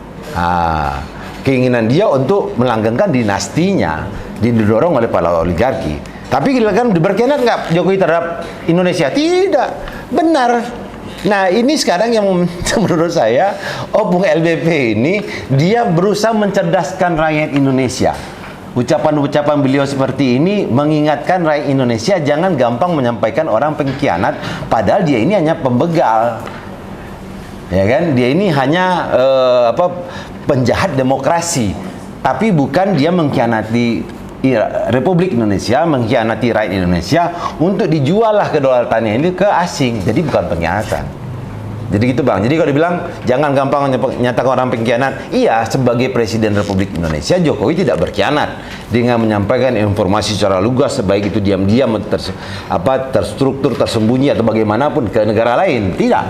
Keinginan dia untuk melanggengkan dinastinya, didorong oleh para oligarki. Tapi kan berkhianat nggak Jokowi terhadap Indonesia? Tidak, benar. Nah ini sekarang yang menurut saya Opung LBP ini dia berusaha mencerdaskan rakyat Indonesia. Ucapan-ucapan beliau seperti ini mengingatkan rakyat Indonesia jangan gampang menyampaikan orang pengkhianat, padahal dia ini hanya pembegal, ya kan? Dia ini hanya penjahat demokrasi, tapi bukan dia mengkhianati Republik Indonesia, mengkhianati rakyat Indonesia untuk dijual lah kedaulatannya ini ke asing. Jadi bukan pengkhianatan. Jadi gitu Bang. Jadi kalau dibilang jangan gampang menyatakan orang pengkhianat. Iya, sebagai Presiden Republik Indonesia Jokowi tidak berkhianat dengan menyampaikan informasi secara lugas, baik itu diam-diam terstruktur, tersembunyi atau bagaimanapun ke negara lain. Tidak.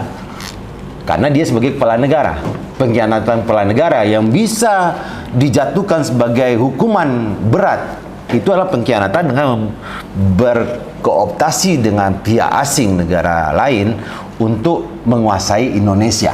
Karena dia sebagai kepala negara. Pengkhianatan kepala negara yang bisa dijatuhkan sebagai hukuman berat itu adalah pengkhianatan dengan berkooptasi dengan pihak asing negara lain untuk menguasai Indonesia.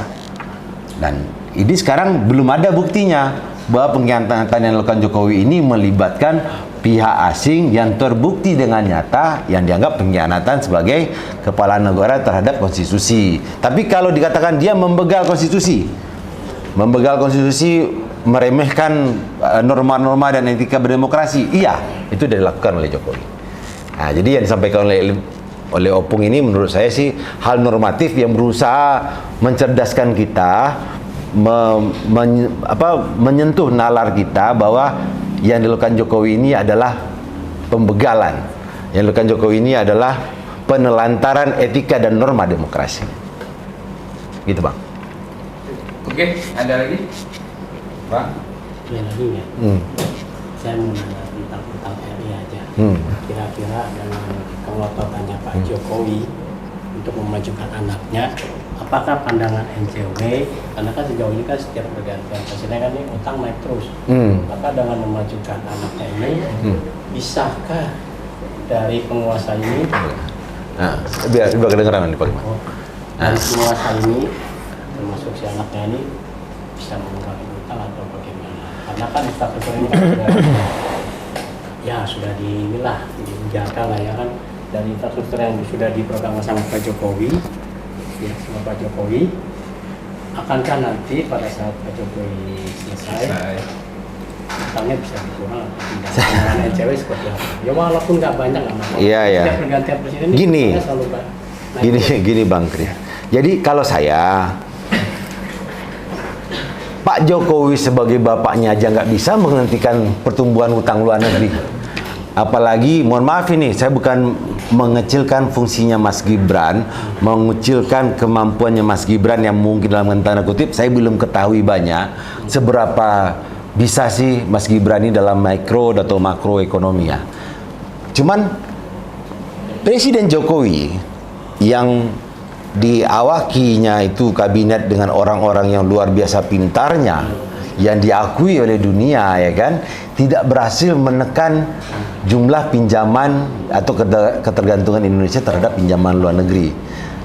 Dan ini sekarang belum ada buktinya bahwa pengkhianatan yang dilakukan Jokowi ini melibatkan pihak asing yang terbukti dengan nyata yang dianggap pengkhianatan sebagai kepala negara terhadap konstitusi. Tapi kalau dikatakan dia membegal konstitusi, meremehkan norma-norma dan etika berdemokrasi, iya, itu dilakukan oleh Jokowi. Nah, jadi yang disampaikan oleh Opung ini menurut saya sih hal normatif yang berusaha mencerdaskan kita, menyentuh nalar kita bahwa yang dilakukan Jokowi ini adalah pembegalan. Yang dilakukan Jokowi ini adalah penelantaran etika dan norma demokrasi. Gitu Bang. Oke, ada lagi? Bang? Ya lagi ya. Saya mau nanya tentang RI aja. Kira-kira dengan kelototannya Pak Jokowi untuk memajukan anaknya, apakah pandangan NCW, karena kan sejauh ini kan setiap pergantian presiden kan ini utang naik terus. Maka dengan memajukan anaknya ini, bisakah dari penguasa ini? Nah, biar kedengeran nih Pak. Dari penguasa ini, termasuk si anaknya ini, bisa mengurangi utang atau bagaimana? Karena kan infrastruktur ini kan sudah dijaga lah ya kan, dari infrastruktur yang sudah diprogram sama Pak Jokowi, ya sama Pak Jokowi. Akankah nanti pada saat Pak Jokowi selesai, utangnya bisa dikurang atau tidak? Dengan NCW seperti apa? Ya walaupun nggak banyak nggak masalah. Iya. Setiap pergantian presiden Gini, selalu naik. gini Bang Kris. Jadi kalau saya, Pak Jokowi sebagai bapaknya aja nggak bisa menghentikan pertumbuhan utang luar negeri. Apalagi, mohon maaf ini, saya bukan mengecilkan fungsinya Mas Gibran, mengecilkan kemampuannya Mas Gibran yang mungkin dalam tanda kutip, saya belum ketahui banyak seberapa bisa sih Mas Gibran ini dalam mikro atau makro ekonomi ya. Cuman Presiden Jokowi yang diawakinya itu kabinet dengan orang-orang yang luar biasa pintarnya, yang diakui oleh dunia ya kan, tidak berhasil menekan jumlah pinjaman atau ketergantungan Indonesia terhadap pinjaman luar negeri.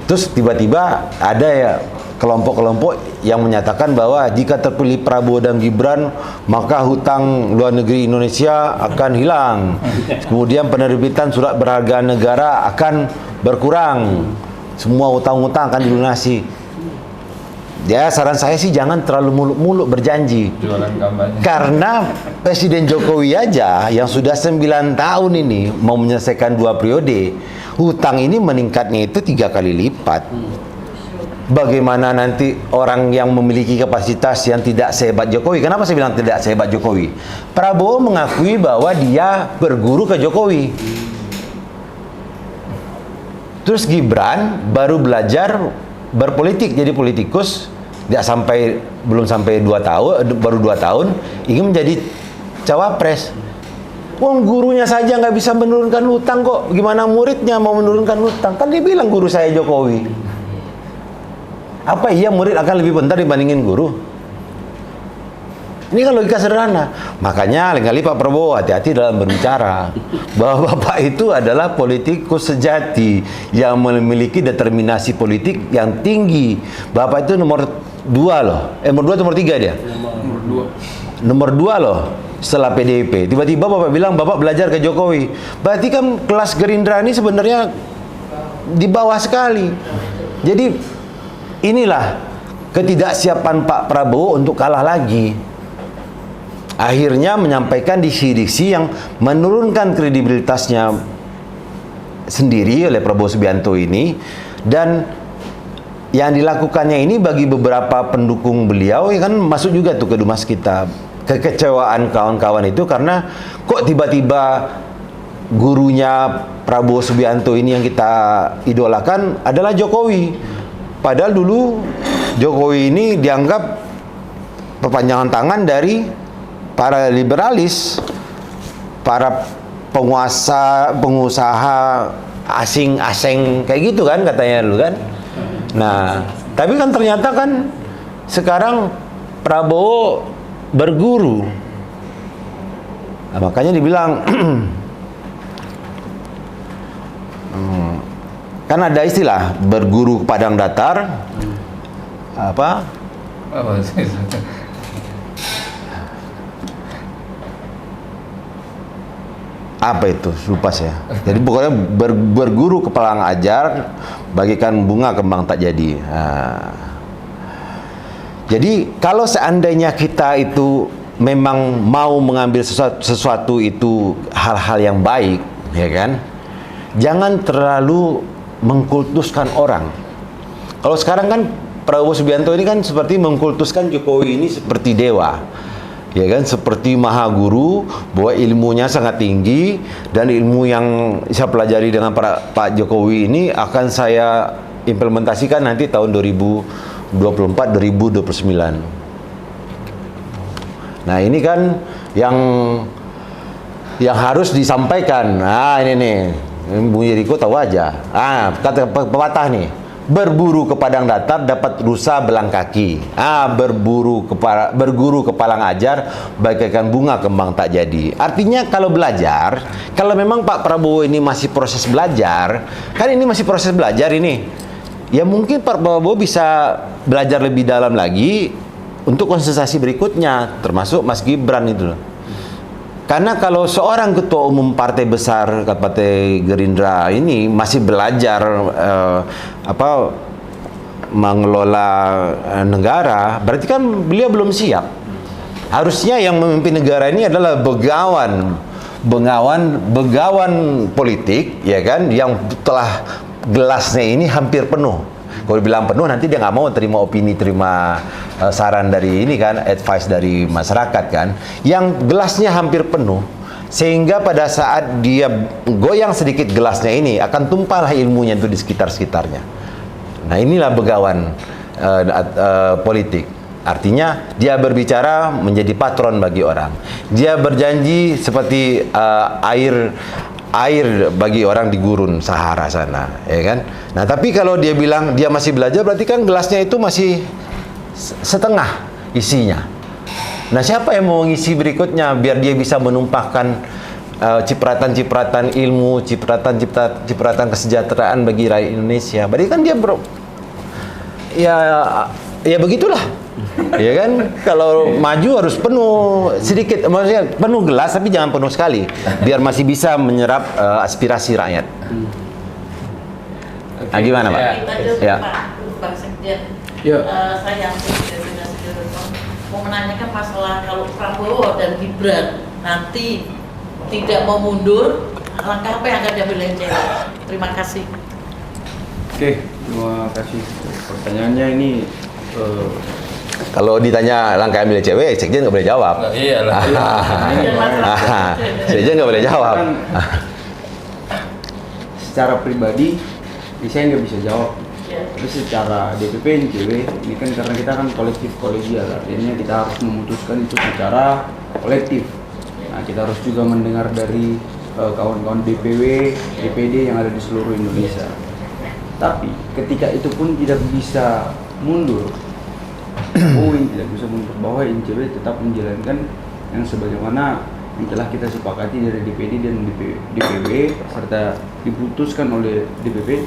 Terus tiba-tiba ada ya kelompok-kelompok yang menyatakan bahwa jika terpilih Prabowo dan Gibran maka hutang luar negeri Indonesia akan hilang. Kemudian penerbitan surat berharga negara akan berkurang. Semua utang-utang akan dilunasi. Ya, saran saya sih jangan terlalu muluk-muluk berjanji. Jualan kampanye. Karena Presiden Jokowi aja yang sudah 9 tahun ini mau menyelesaikan 2 periode, hutang ini meningkatnya itu 3 kali lipat. bagaimana nanti orang yang memiliki kapasitas yang tidak sehebat Jokowi. Kenapa saya bilang tidak sehebat Jokowi? Prabowo mengakui bahwa dia berguru ke Jokowi. Terus Gibran baru belajar berpolitik, jadi politikus, belum sampai 2 tahun, baru 2 tahun ingin menjadi cawapres. Wong gurunya saja nggak bisa menurunkan hutang kok, gimana muridnya mau menurunkan hutang? Kan dia bilang guru saya Jokowi. Apa iya murid akan lebih bentar dibandingin guru? Ini kan logika sederhana. Makanya lain kali Pak Prabowo hati-hati dalam berbicara. Bahwa Bapak itu adalah politikus sejati yang memiliki determinasi politik yang tinggi. Bapak itu nomor 2 loh. Nomor 2 atau nomor 3 dia? Nomor 2 loh setelah PDIP. Tiba-tiba Bapak bilang Bapak belajar ke Jokowi. Berarti kan kelas Gerindra ini sebenarnya di bawah sekali. Jadi inilah ketidaksiapan Pak Prabowo untuk kalah lagi. Akhirnya menyampaikan diksi-diksi yang menurunkan kredibilitasnya sendiri oleh Prabowo Subianto ini, dan yang dilakukannya ini bagi beberapa pendukung beliau ya kan masuk juga tuh ke dumas kita. Kekecewaan kawan-kawan itu karena kok tiba-tiba gurunya Prabowo Subianto ini yang kita idolakan adalah Jokowi. Padahal dulu Jokowi ini dianggap perpanjangan tangan dari para liberalis, para pengusaha asing kayak gitu kan katanya dulu kan. Nah, tapi kan ternyata kan sekarang Prabowo berguru. Nah, makanya dibilang kan ada istilah berguru ke padang datar apa itu lupa saya. Jadi pokoknya berguru ke padang ajar bagikan bunga kembang tak jadi. Jadi kalau seandainya kita itu memang mau mengambil sesuatu itu hal-hal yang baik, ya kan, jangan terlalu mengkultuskan orang. Kalau sekarang kan Prabowo Subianto ini kan seperti mengkultuskan Jokowi ini seperti dewa, ya kan, seperti maha guru, bahwa ilmunya sangat tinggi dan ilmu yang saya pelajari dengan Pak Jokowi ini akan saya implementasikan nanti tahun 2024-2029. Nah ini kan yang harus disampaikan. Nah ini nih Bung Yeriko tahu aja. Kata pepatah nih, berburu ke padang datar dapat rusa belang kaki. Berguru ke palang ajar bagaikan bunga kembang tak jadi. Artinya kalau belajar, kalau memang Pak Prabowo ini masih proses belajar, kan ini masih proses belajar ini, ya mungkin Pak Prabowo bisa belajar lebih dalam lagi untuk konsentrasi berikutnya, termasuk Mas Gibran itu loh. Karena kalau seorang ketua umum partai besar, partai Gerindra ini masih belajar mengelola negara, berarti kan beliau belum siap. Harusnya yang memimpin negara ini adalah begawan politik, ya kan, yang telah gelasnya ini hampir penuh. Kalau bilang penuh nanti dia nggak mau terima opini, terima saran dari ini kan, advice dari masyarakat kan, yang gelasnya hampir penuh, sehingga pada saat dia goyang sedikit gelasnya ini akan tumpahlah ilmunya itu di sekitarnya. Nah inilah begawan politik. Artinya dia berbicara menjadi patron bagi orang. Dia berjanji seperti air bagi orang di gurun Sahara sana, ya kan? Nah, tapi kalau dia bilang dia masih belajar, berarti kan gelasnya itu masih setengah isinya. Nah, siapa yang mau ngisi berikutnya biar dia bisa menumpahkan cipratan-cipratan ilmu, cipratan kesejahteraan bagi rakyat Indonesia? Berarti kan dia ya begitulah. Ya kan, kalau maju harus penuh sedikit, maksudnya penuh gelas tapi jangan penuh sekali, biar masih bisa menyerap aspirasi rakyat. Nah, gimana Pak? Ya. Pak Sekjen, Ya. saya mau menanyakan masalah kalau Prabowo dan Gibran nanti tidak mau mundur, langkah apa yang akan diambil NCW? Terima kasih. Oke, Terima kasih. Pertanyaannya ini Kalau ditanya langkah ambil cewek, sekjen nggak boleh jawab. Iyalah. Sekjen nggak boleh jawab. kan secara pribadi saya nggak bisa jawab. Ya. Tapi secara DPP NCW ini kan karena kita kan kolektif kolegial, artinya kita harus memutuskan itu secara kolektif. Nah, kita harus juga mendengar dari kawan-kawan DPW, DPD yang ada di seluruh Indonesia. Tapi ketika itu pun tidak bisa mundur, tidak bisa mundur bahwa NCW tetap menjalankan yang sebagaimana yang telah kita sepakati dari DPD dan DPW serta diputuskan oleh DPP.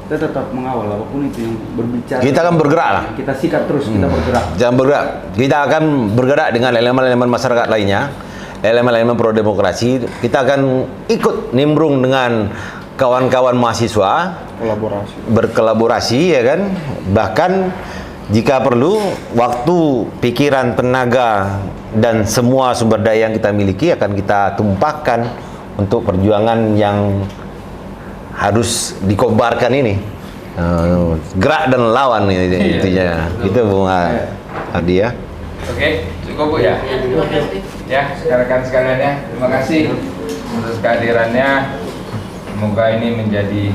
Kita tetap mengawal apapun itu yang berbicara. Kita akan bergerak lah. Kita sikat terus, kita bergerak. Jangan bergerak. Kita akan bergerak dengan elemen-elemen masyarakat lainnya, elemen-elemen pro demokrasi. Kita akan ikut nimbrung dengan kawan-kawan mahasiswa, berkolaborasi ya kan. Bahkan jika perlu waktu, pikiran, tenaga dan semua sumber daya yang kita miliki akan kita tumpahkan untuk perjuangan yang harus dikobarkan ini. Gerak dan lawan ini intinya. Itu Bung Adi ya. Oke, cukup Bu ya. Ya, terima kasih. Ya, rekan sekalian ya, terima kasih atas kehadirannya. Semoga ini menjadi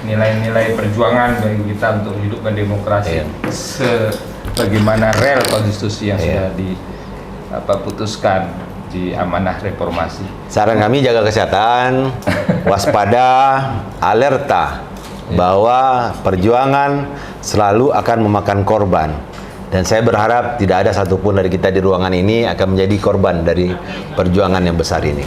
nilai-nilai perjuangan bagi kita untuk hidup berdemokrasi sebagaimana rel konstitusi yang sudah diputuskan di amanah reformasi. Saran kami jaga kesehatan, waspada, alerta bahwa perjuangan selalu akan memakan korban. Dan saya berharap tidak ada satupun dari kita di ruangan ini akan menjadi korban dari perjuangan yang besar ini.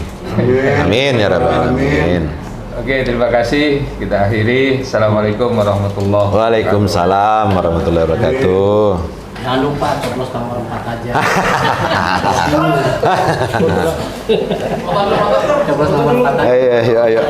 Amin ya rabbal alamin. Oke, terima kasih. Kita akhiri. Assalamualaikum warahmatullahi wabarakatuh. Waalaikumsalam warahmatullahi wabarakatuh. Jangan lupa coblos nomor 4 aja. Coblos nomor 4 aja. Ayo.